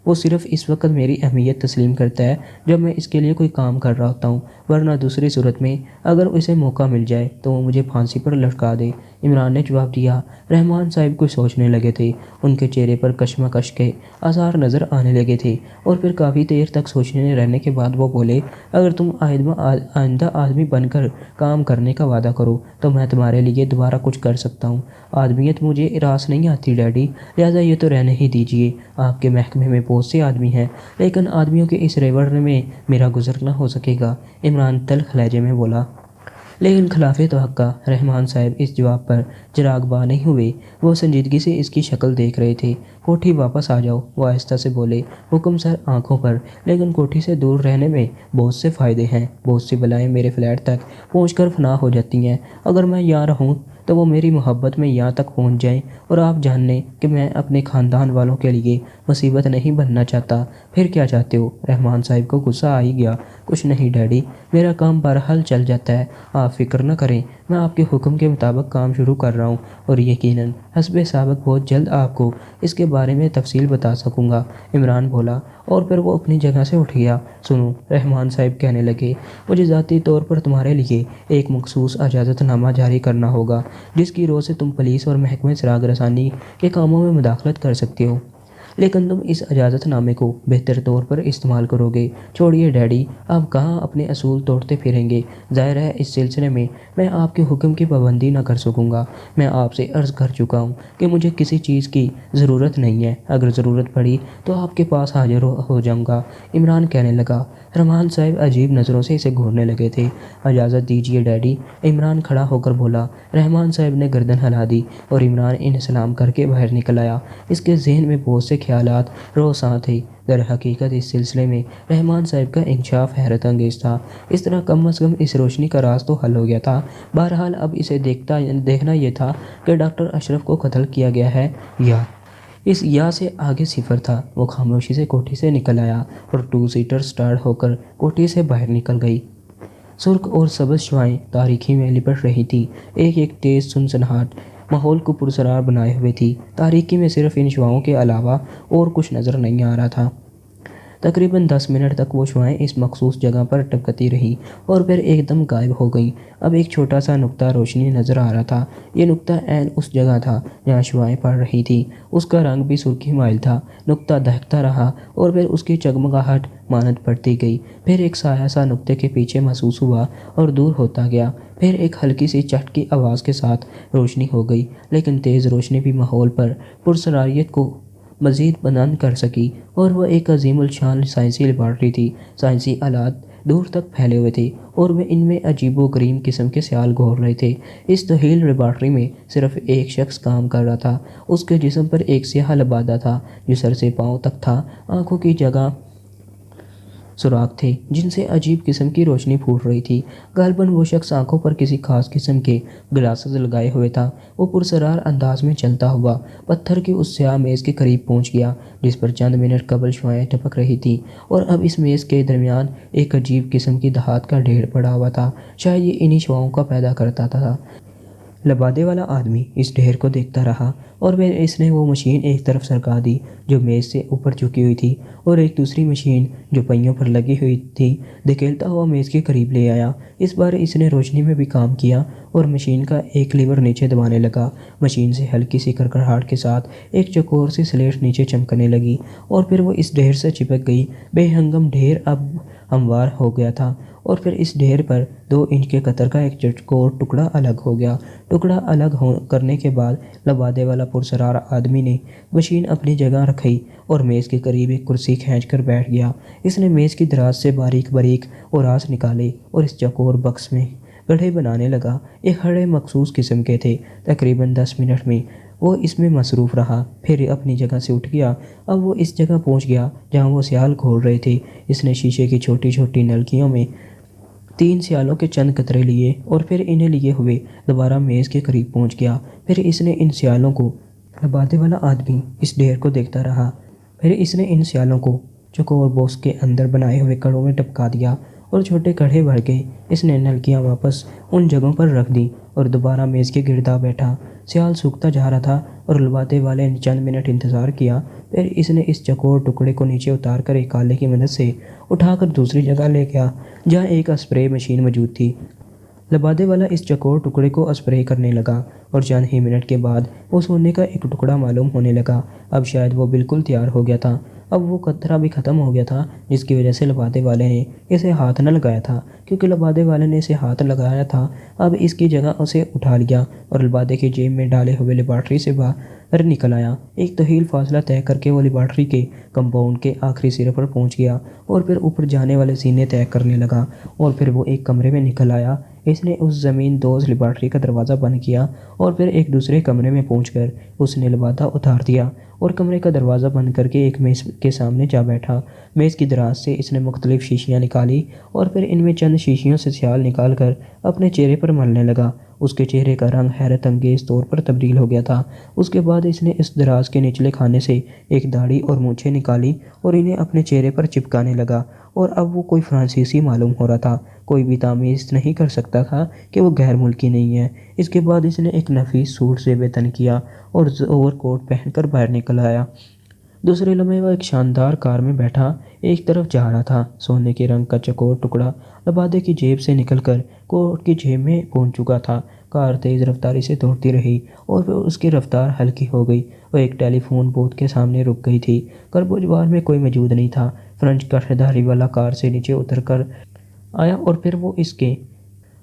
وہ صرف اس وقت میری اہمیت تسلیم کرتا ہے جب میں اس کے لیے کوئی کام کر رہا ہوتا ہوں، ورنہ دوسری صورت میں اگر اسے موقع مل جائے تو وہ مجھے پھانسی پر لٹکا دے۔ عمران نے جواب دیا۔ رحمان صاحب کچھ سوچنے لگے تھے۔ ان کے چہرے پر کشمکش کے آثار نظر آنے لگے تھے، اور پھر کافی دیر تک سوچنے رہنے کے بعد وہ بولے، اگر تم آئندہ آدمی بن کر کام کرنے کا وعدہ کرو تو میں تمہارے لیے دوبارہ کچھ کر سکتا ہوں۔ آدمیت مجھے راس نہیں آتی ڈیڈی، لہٰذا یہ تو رہنے ہی دیجیے۔ آپ کے محکمے میں بہت سے آدمی ہیں، لیکن آدمیوں کے اس ریوڑ میں میرا گزر نہ ہو سکے گا۔ عمران تلخ لہجے میں بولا۔ لیکن خلاف توقع رحمان صاحب اس جواب پر چراغ باں نہیں ہوئے۔ وہ سنجیدگی سے اس کی شکل دیکھ رہے تھے۔ کوٹھی واپس آ جاؤ، وہ آہستہ سے بولے۔ حکم سر آنکھوں پر، لیکن کوٹھی سے دور رہنے میں بہت سے فائدے ہیں۔ بہت سی بلائیں میرے فلیٹ تک پہنچ کر فنا ہو جاتی ہیں۔ اگر میں یہاں رہوں تو وہ میری محبت میں یہاں تک پہنچ جائیں، اور آپ جان لیں کہ میں اپنے خاندان والوں کے لیے مصیبت نہیں بننا چاہتا۔ پھر کیا چاہتے ہو؟ رحمان صاحب کو غصہ آ ہی گیا۔ کچھ نہیں ڈیڈی، میرا کام بہرحال چل جاتا ہے، آپ فکر نہ کریں، میں آپ کے حکم کے مطابق کام شروع کر رہا ہوں، اور یقیناً حسب سابق بہت جلد آپ کو اس کے بارے میں تفصیل بتا سکوں گا۔ عمران بولا، اور پھر وہ اپنی جگہ سے اٹھ گیا۔ سنو، رحمان صاحب کہنے لگے، مجھے ذاتی طور پر تمہارے لیے ایک مخصوص اجازت نامہ جاری کرنا ہوگا، جس کی روح سے تم پولیس اور محکمہ اخراج رسانی کے کاموں میں مداخلت کر سکتے ہو، لیکن تم اس اجازت نامے کو بہتر طور پر استعمال کرو گے۔ چھوڑیے ڈیڈی، آپ کہاں اپنے اصول توڑتے پھریں گے؟ ظاہر ہے اس سلسلے میں میں آپ کے حکم کی پابندی نہ کر سکوں گا۔ میں آپ سے عرض کر چکا ہوں کہ مجھے کسی چیز کی ضرورت نہیں ہے، اگر ضرورت پڑی تو آپ کے پاس حاضر ہو جاؤں گا۔ عمران کہنے لگا۔ رحمان صاحب عجیب نظروں سے اسے گھورنے لگے تھے۔ اجازت دیجیے ڈیڈی، عمران کھڑا ہو کر بولا۔ رحمان صاحب نے گردن ہلا دی اور عمران انہیں سلام کر کے باہر نکل آیا۔ اس کے ذہن میں بہت سے خیالات روساں تھے۔ در حقیقت اس سلسلے میں رحمان صاحب کا انکشاف حیرت انگیز تھا۔ اس طرح کم از کم اس روشنی کا راز تو حل ہو گیا تھا۔ بہرحال اب اسے دیکھنا یہ تھا کہ ڈاکٹر اشرف کو قتل کیا گیا ہے یا اس یا سے آگے صفر تھا۔ وہ خاموشی سے کوٹھی سے نکل آیا اور ٹو سیٹر سٹارٹ ہو کر کوٹھی سے باہر نکل گئی۔ سرخ اور سبز شعاعیں تاریکی میں لپٹ رہی تھیں، ایک ایک تیز سنسناہٹ ماحول کو پرسرار بنائے ہوئے تھی۔ تاریکی میں صرف ان شعاعوں کے علاوہ اور کچھ نظر نہیں آ رہا تھا۔ تقریباً 10 منٹ تک وہ شعاعیں اس مخصوص جگہ پر ٹپکتی رہیں اور پھر ایک دم غائب ہو گئیں۔ اب ایک چھوٹا سا نقطہ روشنی نظر آ رہا تھا۔ یہ نقطہ عین اس جگہ تھا جہاں شعاعیں پڑ رہی تھیں۔ اس کا رنگ بھی سرخی مائل تھا۔ نقطہ دہکتا رہا اور پھر اس کی چگمگاہٹ مانند بڑھتی گئی۔ پھر ایک سایہ سا نقطے کے پیچھے محسوس ہوا اور دور ہوتا گیا۔ پھر ایک ہلکی سی چٹ کی آواز کے ساتھ روشنی ہو گئی، لیکن تیز روشنی بھی ماحول پر پرسراریت کو مزید بلند کر سکی، اور وہ ایک عظیم الشان سائنسی لیبارٹری تھی۔ سائنسی آلات دور تک پھیلے ہوئے تھے اور وہ ان میں عجیب و غریب قسم کے سیال گھور رہے تھے۔ اس طویل لیبارٹری میں صرف ایک شخص کام کر رہا تھا۔ اس کے جسم پر ایک سیاہ لبادہ تھا جو سر سے پاؤں تک تھا۔ آنکھوں کی جگہ سوراخ تھے جن سے عجیب قسم کی روشنی پھوٹ رہی تھی۔ غالباً وہ شخص آنکھوں پر کسی خاص قسم کے گلاسز لگائے ہوئے تھا۔ وہ پرسرار انداز میں چلتا ہوا پتھر کی اس سیاہ میز کے قریب پہنچ گیا جس پر چند منٹ قبل شعاعیں ٹپک رہی تھیں، اور اب اس میز کے درمیان ایک عجیب قسم کی دھات کا ڈھیر پڑا ہوا تھا۔ شاید یہ انہی شعاعوں کا پیدا کرتا تھا۔ لبادے والا آدمی اس ڈھیر کو دیکھتا رہا اور پھر اس نے وہ مشین ایک طرف سرکا دی جو میز سے اوپر جھکی ہوئی تھی اور ایک دوسری مشین جو پہیوں پر لگی ہوئی تھی دھکیلتا ہوا میز کے قریب لے آیا۔ اس بار اس نے روشنی میں بھی کام کیا اور مشین کا ایک لیور نیچے دبانے لگا۔ مشین سے ہلکی سی کڑکڑاہٹ کے ساتھ ایک چوکور سی سلیٹ نیچے چمکنے لگی اور پھر وہ اس ڈھیر سے چپک گئی۔ بے ہنگم ڈھیر اب ہموار ہو گیا تھا اور پھر اس ڈھیر پر 2 انچ کے قطر کا ایک چوکور ٹکڑا الگ ہو گیا۔ ٹکڑا الگ کرنے کے بعد لبادے والا پرسرار آدمی نے مشین اپنی جگہ رکھی اور میز کے قریب ایک کرسی کھینچ کر بیٹھ گیا۔ اس نے میز کی دراز سے باریک باریک اوراس نکالے اور اس چوکور بکس میں گڑھے بنانے لگا۔ ایک گڑھے مخصوص قسم کے تھے۔ تقریباً 10 منٹ میں وہ اس میں مصروف رہا، پھر اپنی جگہ سے اٹھ گیا۔ اب وہ اس جگہ پہنچ گیا جہاں وہ سیال گھول رہے تھے۔ اس نے شیشے کی چھوٹی چھوٹی نلکیوں میں 3 سیالوں کے چند قطرے لیے اور پھر انہیں لیے ہوئے دوبارہ میز کے قریب پہنچ گیا۔ پھر اس نے ان سیالوں کو لبادے والا آدمی اس ڈھیر کو دیکھتا رہا۔ پھر اس نے ان سیالوں کو چوکور باکس کے اندر بنائے ہوئے کڑوں میں ٹپکا دیا اور چھوٹے کڑھے بھر کے اس نے نلکیاں واپس ان جگہوں پر رکھ دیں اور دوبارہ میز کے گرد آ بیٹھا۔ سیال سوکھتا جا رہا تھا اور لبادے والے نے چند منٹ انتظار کیا۔ پھر اس نے اس چوکور ٹکڑے کو نیچے اتار کر ایک آلے کی مدد سے اٹھا کر دوسری جگہ لے گیا جہاں ایک اسپرے مشین موجود تھی۔ لبادے والا اس چوکور ٹکڑے کو اسپرے کرنے لگا اور چند ہی منٹ کے بعد وہ سونے کا ایک ٹکڑا معلوم ہونے لگا۔ اب شاید وہ بالکل تیار ہو گیا تھا۔ اب وہ قطرہ بھی ختم ہو گیا تھا جس کی وجہ سے لبادے والے نے اسے ہاتھ نہ لگایا تھا۔ کیونکہ لبادے والے نے اسے ہاتھ لگایا تھا، اب اس کی جگہ اسے اٹھا لیا اور لبادے کی جیب میں ڈالے ہوئے لیبارٹری سے باہر نکل آیا۔ ایک طویل فاصلہ طے کر کے وہ لیبارٹری کے کمپاؤنڈ کے آخری سرے پر پہنچ گیا اور پھر اوپر جانے والے زینے طے کرنے لگا اور پھر وہ ایک کمرے میں نکل آیا۔ اس نے اس زمین دوز لیبارٹری کا دروازہ بند کیا اور پھر ایک دوسرے کمرے میں پہنچ کر اس نے لبادہ اتار دیا اور کمرے کا دروازہ بند کر کے ایک میز کے سامنے جا بیٹھا۔ میز کی دراز سے اس نے مختلف شیشیاں نکالی اور پھر ان میں چند شیشیوں سے سیال نکال کر اپنے چہرے پر ملنے لگا۔ اس کے چہرے کا رنگ حیرت انگیز طور پر تبدیل ہو گیا تھا۔ اس کے بعد اس نے اس دراز کے نچلے خانے سے ایک داڑھی اور مونچھیں نکالی اور انہیں اپنے چہرے پر چپکانے لگا اور اب وہ کوئی فرانسیسی معلوم ہو رہا تھا۔ کوئی بھی تمیز نہیں کر سکتا تھا کہ وہ غیر ملکی نہیں ہے۔ اس کے بعد اس نے ایک نفیس سوٹ زیب تن کیا اور اوور کوٹ پہن کر باہر نکل آیا۔ دوسرے لمحے وہ ایک شاندار کار میں بیٹھا ایک طرف جا رہا تھا۔ سونے کے رنگ کا چوکور ٹکڑا لبادے کی جیب سے نکل کر کوٹ کی جیب میں پہنچ چکا تھا۔ کار تیز رفتاری سے دوڑتی رہی اور پھر اس کی رفتار ہلکی ہو گئی۔ وہ ایک ٹیلی فون بوتھ کے سامنے رک گئی تھی۔ کربوجوار میں کوئی موجود نہیں تھا۔ فرنچ کٹ دھاری والا کار سے نیچے اتر کر آیا اور پھر وہ اس کے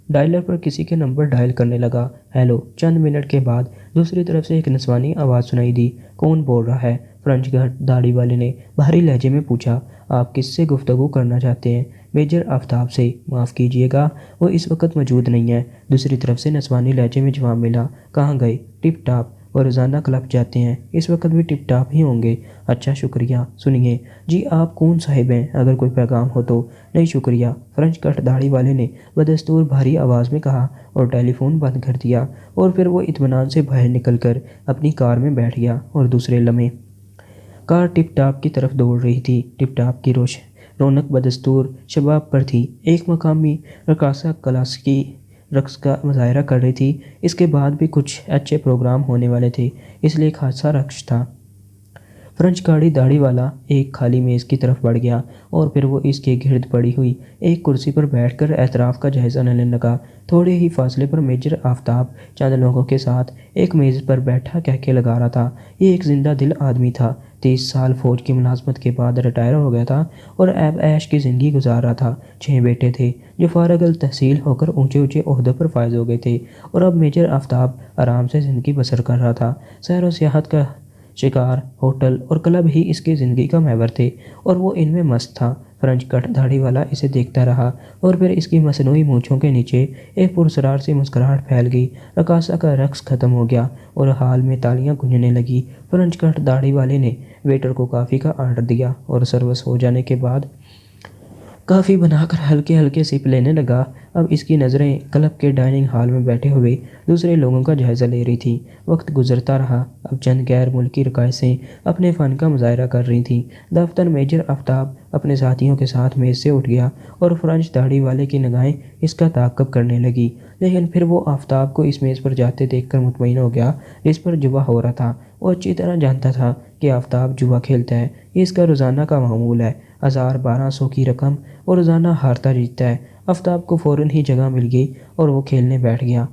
ڈائلر پر کسی کے نمبر ڈائل کرنے لگا۔ ہیلو۔ چند منٹ کے بعد دوسری طرف سے ایک نسوانی آواز سنائی دی۔ کون بول رہا ہے؟ فرنچ کٹ داڑھی والے نے بھاری لہجے میں پوچھا۔ آپ کس سے گفتگو کرنا چاہتے ہیں؟ میجر آفتاب سے۔ معاف کیجیے گا، وہ اس وقت موجود نہیں ہے۔ دوسری طرف سے نسوانی لہجے میں جواب ملا۔ کہاں گئے؟ ٹپ ٹاپ، وہ روزانہ کلب جاتے ہیں، اس وقت بھی ٹپ ٹاپ ہی ہوں گے۔ اچھا شکریہ۔ سنیے جی، آپ کون صاحب ہیں؟ اگر کوئی پیغام ہو تو۔ نہیں شکریہ، فرنچ کٹ داڑھی والے نے بدستور بھاری آواز میں کہا اور ٹیلی فون بند کر دیا اور پھر وہ اطمینان سے باہر نکل کر اپنی کار میں بیٹھ گیا اور دوسرے لمحے کار ٹپ ٹاپ کی طرف دوڑ رہی تھی۔ ٹپ ٹاپ کی رونق بدستور شباب پر تھی۔ ایک مقامی رقاصہ کلاسیکی رقص کا مظاہرہ کر رہی تھی۔ اس کے بعد بھی کچھ اچھے پروگرام ہونے والے تھے، اس لیے ایک حادثہ رقص تھا۔ فرنچ کاڑی داڑھی والا ایک خالی میز کی طرف بڑھ گیا اور پھر وہ اس کے گرد پڑی ہوئی ایک کرسی پر بیٹھ کر اطراف کا جائزہ لینے لگا۔ تھوڑے ہی فاصلے پر میجر آفتاب چند لوگوں کے ساتھ ایک میز پر بیٹھا کہکے لگا رہا تھا۔ یہ ایک زندہ دل آدمی تھا۔ 30 سال فوج کی ملازمت کے بعد ریٹائر ہو گیا تھا اور اب عیش کی زندگی گزار رہا تھا۔ 6 بیٹے تھے جو فارغ التحصیل ہو کر اونچے اونچے عہدوں پر فائز ہو گئے تھے اور اب میجر آفتاب آرام سے زندگی بسر کر رہا تھا۔ سیر و سیاحت کا شکار، ہوٹل اور کلب ہی اس کی زندگی کا محور تھے اور وہ ان میں مست تھا۔ فرنچ کٹ داڑھی والا اسے دیکھتا رہا اور پھر اس کی مصنوعی مونچھوں کے نیچے ایک پراسرار سی مسکراہٹ پھیل گئی۔ رقاصہ کا رقص ختم ہو گیا اور ہال میں تالیاں گونجنے لگیں۔ فرنچ کٹ داڑھی والے نے ویٹر کو کافی کا آرڈر دیا اور سروس ہو جانے کے بعد کافی بنا کر ہلکے ہلکے سپ لینے لگا۔ اب اس کی نظریں کلب کے ڈائننگ ہال میں بیٹھے ہوئے دوسرے لوگوں کا جائزہ لے رہی تھیں۔ وقت گزرتا رہا، اب چند غیر ملکی رقاصیں اپنے فن کا مظاہرہ کر رہی تھیں۔ دفتر میجر آفتاب اپنے ساتھیوں کے ساتھ میز سے اٹھ گیا اور فرنچ داڑھی والے کی نگاہیں اس کا تعاقب کرنے لگی، لیکن پھر وہ آفتاب کو اس میز پر جاتے دیکھ کر مطمئن ہو گیا جس پر جوا ہو رہا تھا۔ وہ اچھی طرح جانتا تھا کہ آفتاب جوا کھیلتا ہے، یہ اس کا روزانہ کا معمول ہے۔ 1200 کی رقم اور روزانہ ہارتا جیتتا ہے۔ آفتاب کو فوراً ہی جگہ مل گئی اور وہ کھیلنے بیٹھ گیا۔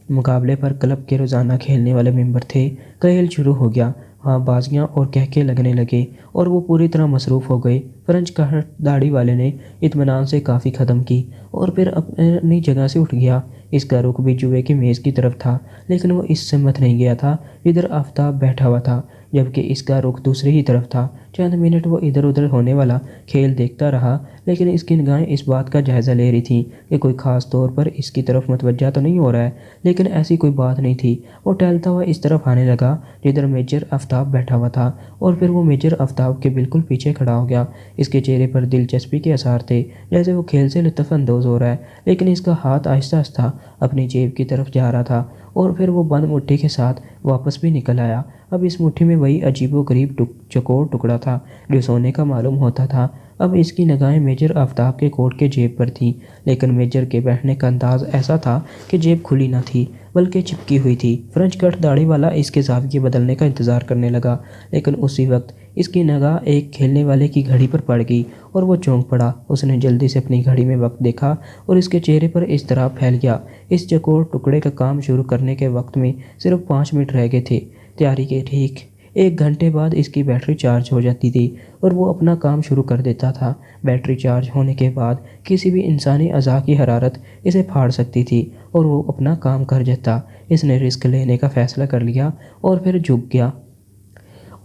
مقابلے پر کلب کے روزانہ کھیلنے والے ممبر تھے۔ کھیل شروع ہو گیا، وہاں بازیاں اور کہکے لگنے لگے اور وہ پوری طرح مصروف ہو گئے۔ فرنچ داڑھی والے نے اطمینان سے کافی ختم کی اور پھر اپنی جگہ سے اٹھ گیا۔ اس کا رخ بھی جوئے کی میز کی طرف تھا، لیکن وہ اس سمت نہیں گیا تھا جدھر آفتاب بیٹھا ہوا تھا، جبکہ اس کا رخ دوسری ہی طرف تھا۔ چند منٹ وہ ادھر ادھر ہونے والا کھیل دیکھتا رہا، لیکن اس کی نگاہیں اس بات کا جائزہ لے رہی تھیں کہ کوئی خاص طور پر اس کی طرف متوجہ تو نہیں ہو رہا ہے، لیکن ایسی کوئی بات نہیں تھی۔ وہ ٹہلتا ہوا اس طرف آنے لگا جدھر میجر آفتاب بیٹھا ہوا تھا اور پھر وہ میجر آفتاب کے بالکل پیچھے کھڑا ہو گیا۔ اس کے چہرے پر دلچسپی کے آثار تھے، جیسے وہ کھیل سے لطف اندوز ہو رہا ہے، لیکن اس کا ہاتھ آہستہ آہستہ اپنی جیب کی طرف جا رہا تھا اور پھر وہ بند مٹھی کے ساتھ واپس بھی نکل آیا۔ اب اس مٹھی میں وہی عجیب و غریب چوکور ٹکڑا تھا جو سونے کا معلوم ہوتا تھا۔ اب اس کی نگاہیں میجر آفتاب کے کوٹ کے جیب پر تھیں، لیکن میجر کے بیٹھنے کا انداز ایسا تھا کہ جیب کھلی نہ تھی بلکہ چپکی ہوئی تھی۔ فرنچ کٹ داڑھی والا اس کے زاویے بدلنے کا انتظار کرنے لگا، لیکن اسی وقت اس کی نگاہ ایک کھیلنے والے کی گھڑی پر پڑ گئی اور وہ چونک پڑا۔ اس نے جلدی سے اپنی گھڑی میں وقت دیکھا اور اس کے چہرے پر اضطراب پھیل گیا۔ اس چوکور ٹکڑے کا کام شروع کرنے کے وقت میں صرف 5 منٹ رہ گئے تھے۔ تیاری کے ٹھیک 1 گھنٹے بعد اس کی بیٹری چارج ہو جاتی تھی اور وہ اپنا کام شروع کر دیتا تھا۔ بیٹری چارج ہونے کے بعد کسی بھی انسانی اعضاء کی حرارت اسے پھاڑ سکتی تھی اور وہ اپنا کام کر جاتا۔ اس نے رسک لینے کا فیصلہ کر لیا اور پھر جھک گیا۔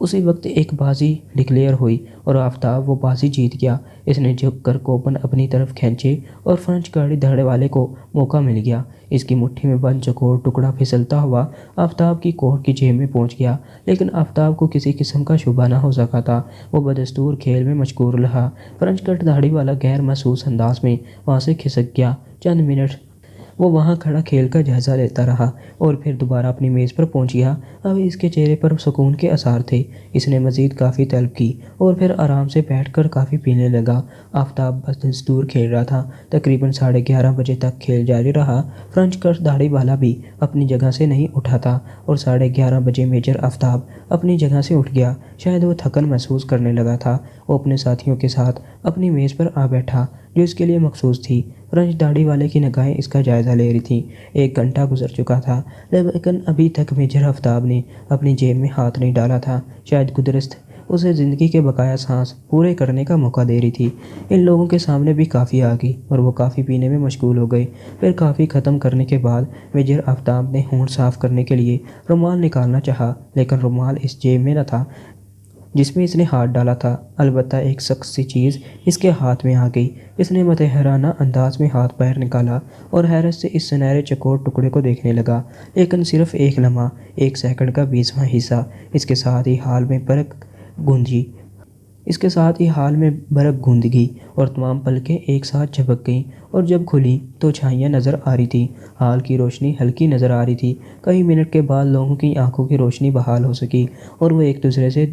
اسی وقت ایک بازی ڈکلیئر ہوئی اور آفتاب وہ بازی جیت گیا۔ اس نے جھک کر کوپن اپنی طرف کھینچے اور فرنچ داڑھی والے کو موقع مل گیا۔ اس کی مٹھی میں بند چوکور ٹکڑا پھسلتا ہوا آفتاب کی کوٹ کی جیب میں پہنچ گیا، لیکن آفتاب کو کسی قسم کا شبہ نہ ہو سکا تھا۔ وہ بدستور کھیل میں مشغول رہا۔ فرنچ کٹ داڑھی والا غیر محسوس انداز میں وہاں سے کھسک گیا۔ چند منٹ وہ وہاں کھڑا کھیل کا جائزہ لیتا رہا اور پھر دوبارہ اپنی میز پر پہنچ گیا۔ اب اس کے چہرے پر سکون کے آثار تھے۔ اس نے مزید کافی طلب کی اور پھر آرام سے بیٹھ کر کافی پینے لگا۔ آفتاب بدستور کھیل رہا تھا۔ تقریباً 11:30 بجے تک کھیل جاری رہا۔ فرنچ کٹ داڑھی والا بھی اپنی جگہ سے نہیں اٹھا تھا اور 11:30 بجے میجر آفتاب اپنی جگہ سے اٹھ گیا۔ شاید وہ تھکن محسوس کرنے لگا تھا۔ وہ اپنے ساتھیوں کے ساتھ اپنی میز پر آ بیٹھا جو اس کے لیے مخصوص تھی۔ فرنچ داڑھی والے کی نگاہیں اس کا جائزہ لے رہی تھیں۔ 1 گھنٹہ گزر چکا تھا، لیکن ابھی تک میجر آفتاب نے اپنی جیب میں ہاتھ نہیں ڈالا تھا۔ شاید قدرت اسے زندگی کے بقایا سانس پورے کرنے کا موقع دے رہی تھی۔ ان لوگوں کے سامنے بھی کافی آ گئی اور وہ کافی پینے میں مشغول ہو گئے۔ پھر کافی ختم کرنے کے بعد میجر آفتاب نے ہونٹ صاف کرنے کے لیے رومال نکالنا چاہا، لیکن رومال اس جیب میں نہ تھا جس میں اس نے ہاتھ ڈالا تھا۔ البتہ ایک سخت سی چیز اس کے ہاتھ میں آ گئی۔ اس نے متحرانہ انداز میں ہاتھ باہر نکالا اور حیرت سے اس سنہرے چوکور ٹکڑے کو دیکھنے لگا، لیکن صرف 1 لمحہ، 1 سیکنڈ کا 20واں حصہ۔ اس کے ساتھ ہی حال میں برق گونج گئی اور تمام پلکیں ایک ساتھ جھپک گئیں، اور جب کھلی تو چھائیاں نظر آ رہی تھیں۔ حال کی روشنی ہلکی نظر آ رہی تھی۔ کئی منٹ کے بعد لوگوں کی آنکھوں کی روشنی بحال ہو سکی اور وہ ایک دوسرے سے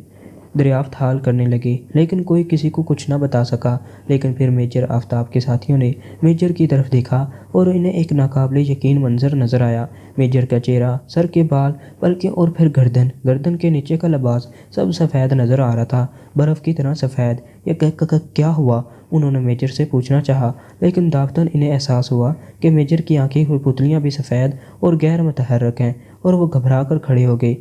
دریافت حال کرنے لگے، لیکن کوئی کسی کو کچھ نہ بتا سکا۔ لیکن پھر میجر آفتاب کے ساتھیوں نے میجر کی طرف دیکھا اور انہیں ایک ناقابل یقین منظر نظر آیا۔ میجر کا چہرہ، سر کے بال، پلکیں اور پھر گردن کے نیچے کا لباس سب سفید نظر آ رہا تھا، برف کی طرح سفید۔ یہ کیا ہوا؟ انہوں نے میجر سے پوچھنا چاہا، لیکن دافتن انہیں احساس ہوا کہ میجر کی آنکھیں ہوئی پتلیاں بھی سفید اور غیر متحرک ہیں، اور وہ گھبرا کر کھڑے ہو گئے۔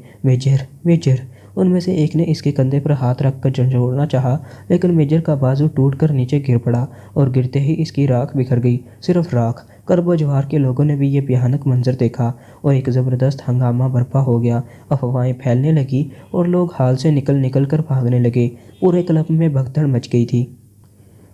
میجر ان میں سے ایک نے اس کے کندھے پر ہاتھ رکھ کر جھنجھوڑنا چاہا، لیکن میجر کا بازو ٹوٹ کر نیچے گر پڑا اور گرتے ہی اس کی راکھ بکھر گئی، صرف راکھ۔ کرب و جوار کے لوگوں نے بھی یہ بھیانک منظر دیکھا اور ایک زبردست ہنگامہ برپا ہو گیا۔ افواہیں پھیلنے لگیں اور لوگ ہال سے نکل کر بھاگنے لگے۔ پورے کلب میں بھگدڑ مچ گئی تھی۔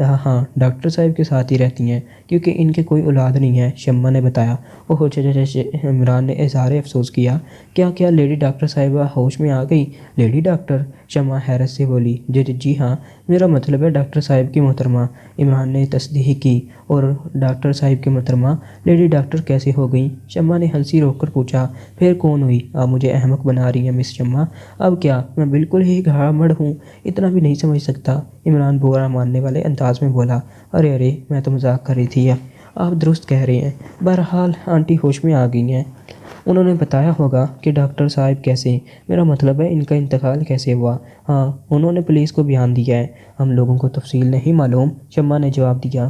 ہاں ڈاکٹر صاحب کے ساتھ ہی رہتی ہیں کیونکہ ان کے کوئی اولاد نہیں ہے، شمع نے بتایا۔ اوہ چچا، عمران نے اظہار افسوس کیا۔ کیا لیڈی ڈاکٹر صاحبہ ہوش میں آ گئی؟ Lady doctor? شمع حیرت سے بولی۔ جی ہاں، میرا مطلب ہے ڈاکٹر صاحب کی محترمہ، عمران نے تصدیق کی۔ اور ڈاکٹر صاحب کی محترمہ لیڈی ڈاکٹر کیسے ہو گئیں؟ شمع نے ہنسی روک کر پوچھا۔ پھر کون ہوئی؟ آپ مجھے احمق بنا رہی ہیں مس شمع۔ اب کیا میں بالکل ہی گھاڑ ہوں؟ اتنا بھی نہیں سمجھ سکتا، عمران برا ماننے والے انداز میں بولا۔ ارے میں تو مذاق کر رہی تھی، آپ درست کہہ رہے ہیں۔ بہرحال آنٹی ہوش میں آ گئی ہیں، انہوں نے بتایا ہوگا کہ ڈاکٹر صاحب کیسے، میرا مطلب ہے ان کا انتقال کیسے ہوا؟ ہاں انہوں نے پولیس کو بیان دیا ہے، ہم لوگوں کو تفصیل نہیں معلوم، شمع نے جواب دیا۔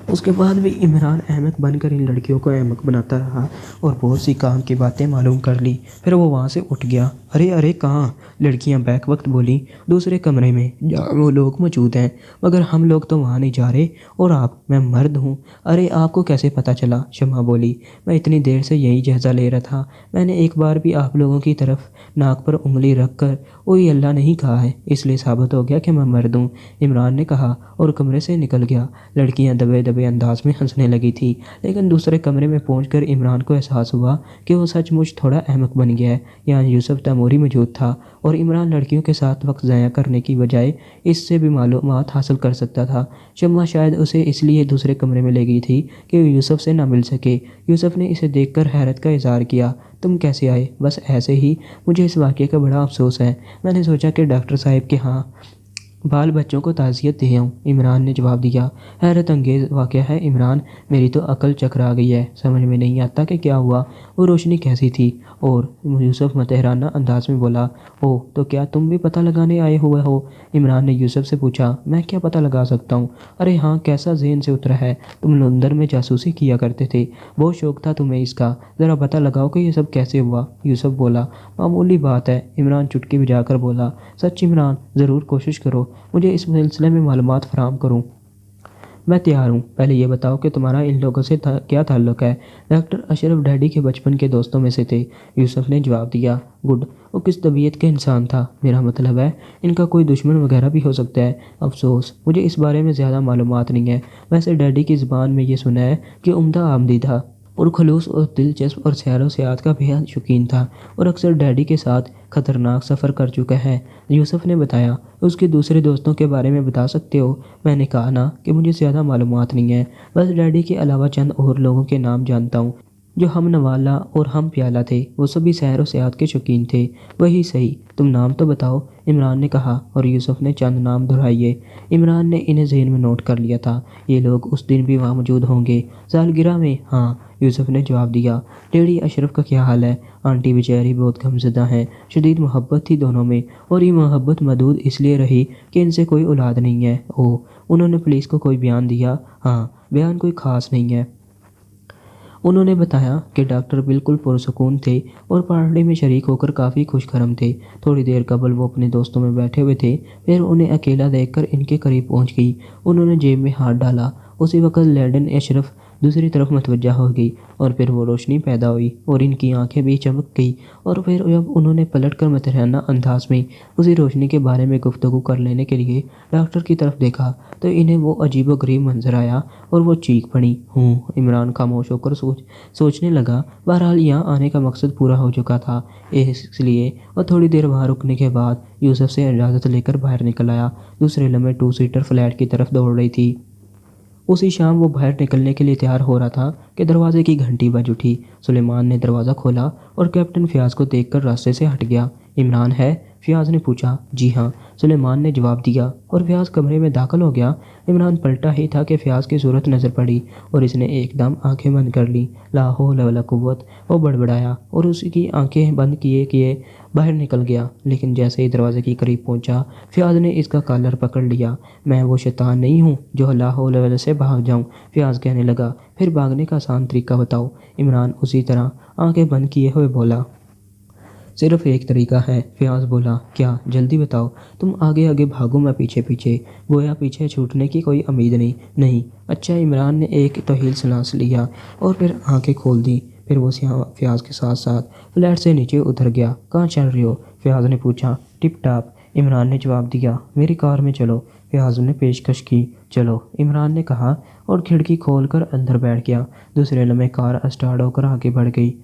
اس کے بعد بھی عمران احمق بن کر ان لڑکیوں کو احمق بناتا رہا اور بہت سی کام کی باتیں معلوم کر لی۔ پھر وہ وہاں سے اٹھ گیا۔ ارے کہاں؟ لڑکیاں بیک وقت بولیں۔ دوسرے کمرے میں، جہاں وہ لوگ موجود ہیں، مگر ہم لوگ تو وہاں نہیں جا رہے۔ اور میں مرد ہوں۔ ارے آپ کو کیسے پتہ چلا؟ شمع بولی۔ میں اتنی دیر سے یہی جائزہ لے رہا تھا، میں نے ایک بار بھی آپ لوگوں کی طرف ناک پر انگلی رکھ کر اوئی اللہ نہیں کہا ہے، اس لیے ثابت ہو گیا کہ میں مرد ہوں، عمران نے کہا اور کمرے سے نکل گیا۔ لڑکیاں دبے انداز میں ہنسنے لگی تھی، لیکن دوسرے کمرے میں پہنچ کر عمران کو احساس ہوا کہ وہ سچ مچ تھوڑا احمق بن گیا ہے۔ یہاں یوسف تیموری موجود تھا اور عمران لڑکیوں کے ساتھ وقت ضائع کرنے کی بجائے اس سے بھی معلومات حاصل کر سکتا تھا۔ شمع شاید اسے اس لیے دوسرے کمرے میں لے گئی تھی کہ وہ یوسف سے نہ مل سکے۔ یوسف نے اسے دیکھ کر حیرت کا اظہار کیا۔ تم کیسے آئے؟ بس ایسے ہی، مجھے اس واقعے کا بڑا افسوس ہے، میں نے سوچا کہ ڈاکٹر صاحب کے ہاں بال بچوں کو تعزیت دے آؤں، عمران نے جواب دیا۔ حیرت انگیز واقعہ ہے عمران، میری تو عقل چکرا گئی ہے، سمجھ میں نہیں آتا کہ کیا ہوا، وہ روشنی کیسی تھی؟ اور یوسف متحرانہ انداز میں بولا۔ اوہ تو کیا تم بھی پتہ لگانے آئے ہوئے ہو؟ عمران نے یوسف سے پوچھا۔ میں کیا پتہ لگا سکتا ہوں؟ ارے ہاں، کیسا ذہن سے اترا ہے، تم لندن میں جاسوسی کیا کرتے تھے، بہت شوق تھا تمہیں اس کا، ذرا پتہ لگاؤ کہ یہ سب کیسے ہوا؟ یوسف بولا۔ معمولی بات ہے، عمران چٹکی بجا کر بولا۔ سچ عمران، ضرور کوشش کرو، مجھے اس سلسلے میں معلومات فراہم کروں، میں تیار ہوں۔ پہلے یہ بتاؤ کہ تمہارا ان لوگوں سے کیا تعلق ہے؟ ڈاکٹر اشرف ڈیڈی کے بچپن کے دوستوں میں سے تھے، یوسف نے جواب دیا۔ گڈ، وہ کس طبیعت کے انسان تھا؟ میرا مطلب ہے ان کا کوئی دشمن وغیرہ بھی ہو سکتا ہے؟ افسوس، مجھے اس بارے میں زیادہ معلومات نہیں ہے، ویسے ڈیڈی کی زبان میں یہ سنا ہے کہ عمدہ آمدی تھا اور خلوص اور دلچسپ اور سیر و سیاحت کا بے حد شوقین تھا اور اکثر ڈیڈی کے ساتھ خطرناک سفر کر چکا ہے، یوسف نے بتایا۔ اس کے دوسرے دوستوں کے بارے میں بتا سکتے ہو؟ میں نے کہا نا کہ مجھے زیادہ معلومات نہیں ہے، بس ڈیڈی کے علاوہ چند اور لوگوں کے نام جانتا ہوں جو ہم نوالہ اور ہم پیالہ تھے، وہ سبھی سیر و سیاحت کے شوقین تھے۔ وہی صحیح، تم نام تو بتاؤ، عمران نے کہا اور یوسف نے چند نام دہرائے۔ عمران نے انہیں ذہن میں نوٹ کر لیا تھا، یہ لوگ اس دن بھی وہاں موجود ہوں گے سالگرہ میں؟ ہاں، یوسف نے جواب دیا۔ ڈیڈی اشرف کا کیا حال ہے؟ آنٹی بیچاری بہت غمزدہ ہیں، شدید محبت تھی دونوں میں اور یہ محبت محدود اس لیے رہی کہ ان سے کوئی اولاد نہیں ہے۔ اوہ، انہوں نے پولیس کو کوئی بیان دیا؟ ہاں، بیان کوئی خاص نہیں ہے، انہوں نے بتایا کہ ڈاکٹر بالکل پرسکون تھے اور پارٹی میں شریک ہو کر کافی خوش خرم تھے۔ تھوڑی دیر قبل وہ اپنے دوستوں میں بیٹھے ہوئے تھے، پھر انہیں اکیلا دیکھ کر ان کے قریب پہنچ گئی، انہوں نے جیب میں ہاتھ ڈالا۔ اسی وقت لیڈن اشرف دوسری طرف متوجہ ہو گئی اور پھر وہ روشنی پیدا ہوئی اور ان کی آنکھیں بھی چمک گئی، اور پھر جب انہوں نے پلٹ کر متحرانہ انداز میں اسی روشنی کے بارے میں گفتگو کر لینے کے لیے ڈاکٹر کی طرف دیکھا تو انہیں وہ عجیب و غریب منظر آیا اور وہ چیخ پڑی۔ عمران خاموش ہو کر سوچنے لگا۔ بہرحال یہاں آنے کا مقصد پورا ہو چکا تھا، اس لیے وہ تھوڑی دیر وہاں رکنے کے بعد یوسف سے اجازت لے کر باہر نکل آیا۔ دوسرے لمحے 2 سیٹر فلیٹ کی طرف دوڑ رہی تھی۔ اسی شام وہ باہر نکلنے کے لیے تیار ہو رہا تھا کہ دروازے کی گھنٹی بج اٹھی۔ سلیمان نے دروازہ کھولا اور کیپٹن فیاض کو دیکھ کر راستے سے ہٹ گیا۔ عمران ہے؟ فیاض نے پوچھا۔ جی ہاں، سلیمان نے جواب دیا اور فیاض کمرے میں داخل ہو گیا۔ عمران پلٹا ہی تھا کہ فیاض کی صورت نظر پڑی اور اس نے ایک دم آنکھیں بند کر لیں۔ لا حول ولا قوت، وہ بڑبڑایا اور اس کی آنکھیں بند کیے باہر نکل گیا، لیکن جیسے ہی دروازے کے قریب پہنچا فیاض نے اس کا کالر پکڑ لیا۔ میں وہ شیطان نہیں ہوں جو لا حول ولا سے بھاگ جاؤں، فیاض کہنے لگا۔ پھر بھاگنے کا آسان طریقہ بتاؤ، عمران اسی طرح آنکھیں بند کیے ہوئے بولا۔ صرف ایک طریقہ ہے، فیاض بولا۔ کیا؟ جلدی بتاؤ، تم آگے آگے بھاگو، میں پیچھے پیچھے، گویا پیچھے چھوٹنے کی کوئی امید نہیں۔ اچھا، عمران نے ایک طویل سانس لیا اور پھر آنکھیں کھول دیں، پھر وہ فیاض کے ساتھ ساتھ فلیٹ سے نیچے اتر گیا۔ کہاں چل رہے ہو؟ فیاض نے پوچھا۔ ٹپ ٹاپ، عمران نے جواب دیا، میری کار میں چلو۔ فیاض نے پیشکش کی، چلو، عمران نے کہا اور کھڑکی کھول کر اندر بیٹھ گیا۔ دوسرے لمحے کار اسٹارٹ ہو کر آگے بڑھ گئی۔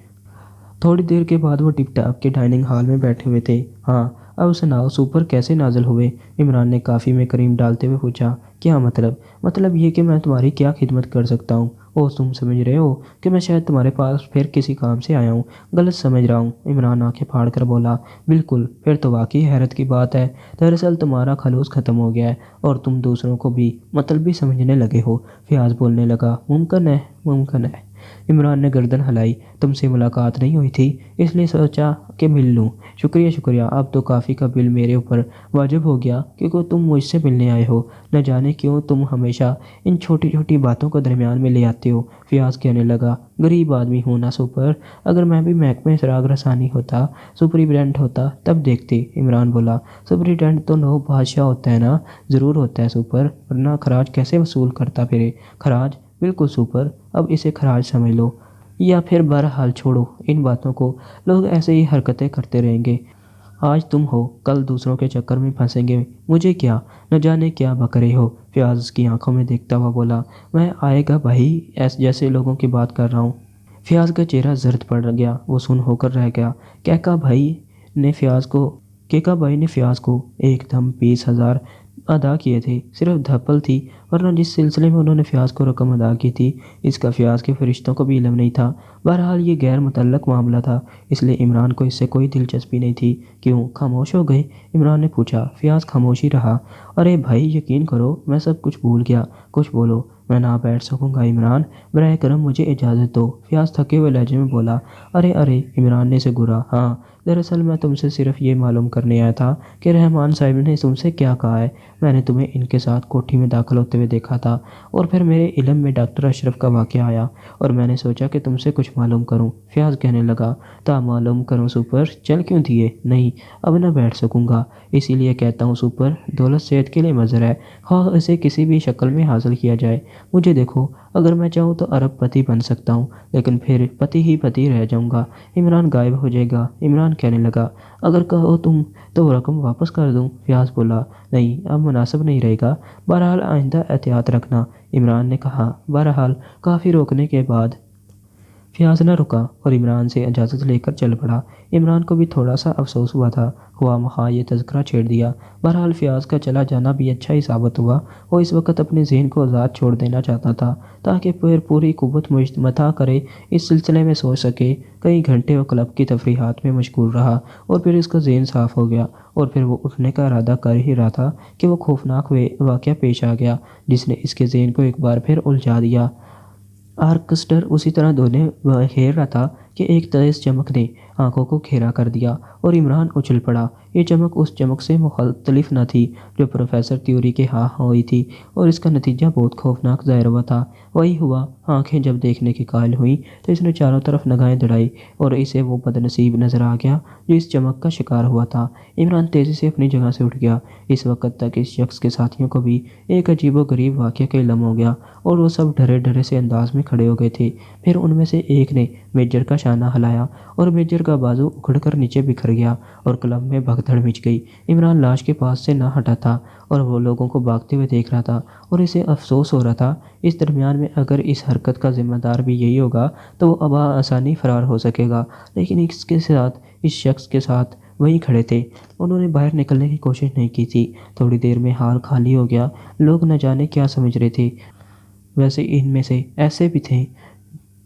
تھوڑی دیر کے بعد وہ ٹپ ٹاپ کے ڈائننگ ہال میں بیٹھے ہوئے تھے۔ ہاں، اب سناؤ، سپر کیسے نازل ہوئے؟ عمران نے کافی میں کریم ڈالتے ہوئے پوچھا۔ کیا مطلب؟ مطلب یہ کہ میں تمہاری کیا خدمت کر سکتا ہوں؟ اوہ، تم سمجھ رہے ہو کہ میں شاید تمہارے پاس پھر کسی کام سے آیا ہوں؟ غلط سمجھ رہا ہوں، عمران آنکھیں پھاڑ کر بولا۔ بالکل، پھر تو واقعی حیرت کی بات ہے۔ دراصل تمہارا خلوص ختم ہو گیا ہے اور تم دوسروں کو بھی مطلبی سمجھنے لگے ہو۔ فیاض بولنے لگا۔ ممکن ہے، ممکن ہے۔ عمران نے گردن ہلائی۔ تم سے ملاقات نہیں ہوئی تھی، اس لیے سوچا کہ مل لوں۔ شکریہ شکریہ، اب تو کافی کا بل میرے اوپر واجب ہو گیا کیونکہ تم مجھ سے ملنے آئے ہو۔ نہ جانے کیوں تم ہمیشہ ان چھوٹی چھوٹی باتوں کو درمیان میں لے آتے ہو۔ فیاض کہنے لگا، غریب آدمی ہوں نا سپر، اگر میں بھی محکمہ چراغ رسانی ہوتا، سپرنٹینڈنٹ ہوتا تب دیکھتے۔ عمران بولا، سپرنٹینڈنٹ تو نو بادشاہ ہوتا ہے نا؟ ضرور ہوتا ہے سپر، ورنہ خراج کیسے وصول کرتا پھرے؟ خراج؟ بالکل سپر، اب اسے خراج سمجھ لو۔ یا پھر بہرحال چھوڑو ان باتوں کو، لوگ ایسے ہی حرکتیں کرتے رہیں گے۔ آج تم ہو، کل دوسروں کے چکر میں پھنسیں گے، مجھے کیا؟ نہ جانے کیا بک رہے ہو؟ فیاض اس کی آنکھوں میں دیکھتا ہوا بولا، میں آئے گا بھائی، جیسے لوگوں کی بات کر رہا ہوں۔ فیاض کا چہرہ زرد پڑ گیا، وہ سن ہو کر رہ گیا۔ کیکا بھائی نے فیاض کو ایک دم 20,000 ادا کیے تھے، صرف دھپل تھی، ورنہ جس سلسلے میں انہوں نے فیاض کو رقم ادا کی تھی اس کا فیاض کے فرشتوں کو بھی علم نہیں تھا۔ بہرحال یہ غیر متعلق معاملہ تھا، اس لیے عمران کو اس سے کوئی دلچسپی نہیں تھی۔ کیوں خاموش ہو گئے؟ عمران نے پوچھا۔ فیاض خاموش ہی رہا۔ ارے بھائی یقین کرو، میں سب کچھ بھول گیا، کچھ بولو۔ میں نہ بیٹھ سکوں گا عمران، براہ کرم مجھے اجازت دو، فیاض تھکے ہوئے لہجے میں بولا۔ ارے ارے، عمران نے اسے گھورا۔ ہاں، دراصل میں تم سے صرف یہ معلوم کرنے آیا تھا کہ رحمان صاحب نے تم سے کیا کہا ہے۔ میں نے تمہیں ان کے ساتھ کوٹھی میں داخل ہوتے ہوئے دیکھا تھا اور پھر میرے علم میں ڈاکٹر اشرف کا واقعہ آیا اور میں نے سوچا کہ تم سے کچھ معلوم کروں۔ فیاض کہنے لگا، تا معلوم کروں سپر، چل کیوں دیے؟ نہیں، اب نہ بیٹھ سکوں گا، اسی لیے کہتا ہوں سپر، دولت صحت کے لیے مضر ہے، خواہ اسے کسی بھی شکل میں حاصل کیا جائے۔ مجھے دیکھو، اگر میں چاہوں تو ارب پتی بن سکتا ہوں، لیکن پھر پتی ہی پتی رہ جاؤں گا، عمران غائب ہو جائے گا۔ عمران کہنے لگا، اگر کہو تم تو وہ رقم واپس کر دوں؟ فیاض بولا، نہیں، اب مناسب نہیں رہے گا، بہرحال آئندہ احتیاط رکھنا۔ عمران نے کہا۔ بہرحال کافی روکنے کے بعد فیاض نہ رکا اور عمران سے اجازت لے کر چل پڑا۔ عمران کو بھی تھوڑا سا افسوس ہوا تھا، خواہ مخواہ یہ تذکرہ چھیڑ دیا۔ بہرحال فیاض کا چلا جانا بھی اچھا ہی ثابت ہوا۔ وہ اس وقت اپنے ذہن کو آزاد چھوڑ دینا چاہتا تھا تاکہ پھر پوری قوت متا کرے اس سلسلے میں سوچ سکے۔ کئی گھنٹے وہ کلب کی تفریحات میں مشغول رہا اور پھر اس کا ذہن صاف ہو گیا اور پھر وہ اٹھنے کا ارادہ کر ہی رہا تھا کہ وہ خوفناک واقعہ پیش آ گیا جس نے اس کے ذہن کو ایک بار پھر الجھا دیا۔ آرکسٹر اسی طرح دھونے گھیر رہا تھا کہ ایک تیز چمک نے آنکھوں کو گھیرا کر دیا اور عمران اچھل پڑا۔ یہ چمک اس چمک سے مختلف نہ تھی جو پروفیسر تیوری کے ہاں ہوئی تھی اور اس کا نتیجہ بہت خوفناک ظاہر ہوا تھا۔ وہی ہوا، آنکھیں جب دیکھنے کی قائل ہوئیں تو اس نے چاروں طرف نگاہیں دڑائی اور اسے وہ بدنصیب نظر آ گیا جو اس چمک کا شکار ہوا تھا۔ عمران تیزی سے اپنی جگہ سے اٹھ گیا۔ اس وقت تک اس شخص کے ساتھیوں کو بھی ایک عجیب و غریب واقعے کا علم ہو گیا اور وہ سب ڈرے ڈرے سے انداز میں کھڑے ہو گئے تھے۔ پھر ان میں سے ایک نے میجر کا شانہ ہلایا اور میجر کا بازو اکھڑ کر نیچے بکھر گیا اور کلب میں بھگدڑ مچ گئی۔ عمران لاش کے پاس سے نہ ہٹا تھا اور وہ لوگوں کو بھاگتے ہوئے دیکھ رہا تھا اور اسے افسوس ہو رہا تھا اس درمیان میں اگر اس حرکت کا ذمہ دار بھی یہی ہوگا تو وہ اب آسانی فرار ہو سکے گا، لیکن اس شخص کے ساتھ وہیں کھڑے تھے۔ انہوں نے باہر نکلنے کی کوشش نہیں کی تھی۔ تھوڑی دیر میں ہال خالی ہو گیا۔ لوگ نہ جانے کیا سمجھ رہے تھے۔ ویسے ان میں سے ایسے بھی تھے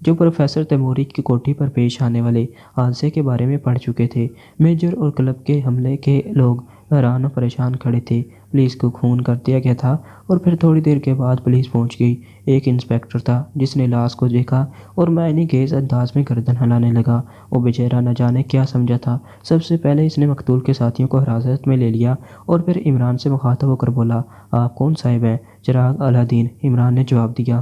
جو پروفیسر تیموری کی کوٹھی پر پیش آنے والے حادثے کے بارے میں پڑھ چکے تھے۔ میجر اور کلب کے حملے کے لوگ حیران و پریشان کھڑے تھے۔ پولیس کو فون کر دیا گیا تھا اور پھر تھوڑی دیر کے بعد پولیس پہنچ گئی۔ ایک انسپکٹر تھا جس نے لاش کو دیکھا اور معنی خیز انداز میں گردن ہلانے لگا۔ وہ بیچارہ نہ جانے کیا سمجھا تھا۔ سب سے پہلے اس نے مقتول کے ساتھیوں کو حراست میں لے لیا اور پھر عمران سے مخاطب ہو کر بولا، آپ کون صاحب ہیں؟ چراغ الدین، عمران نے جواب دیا۔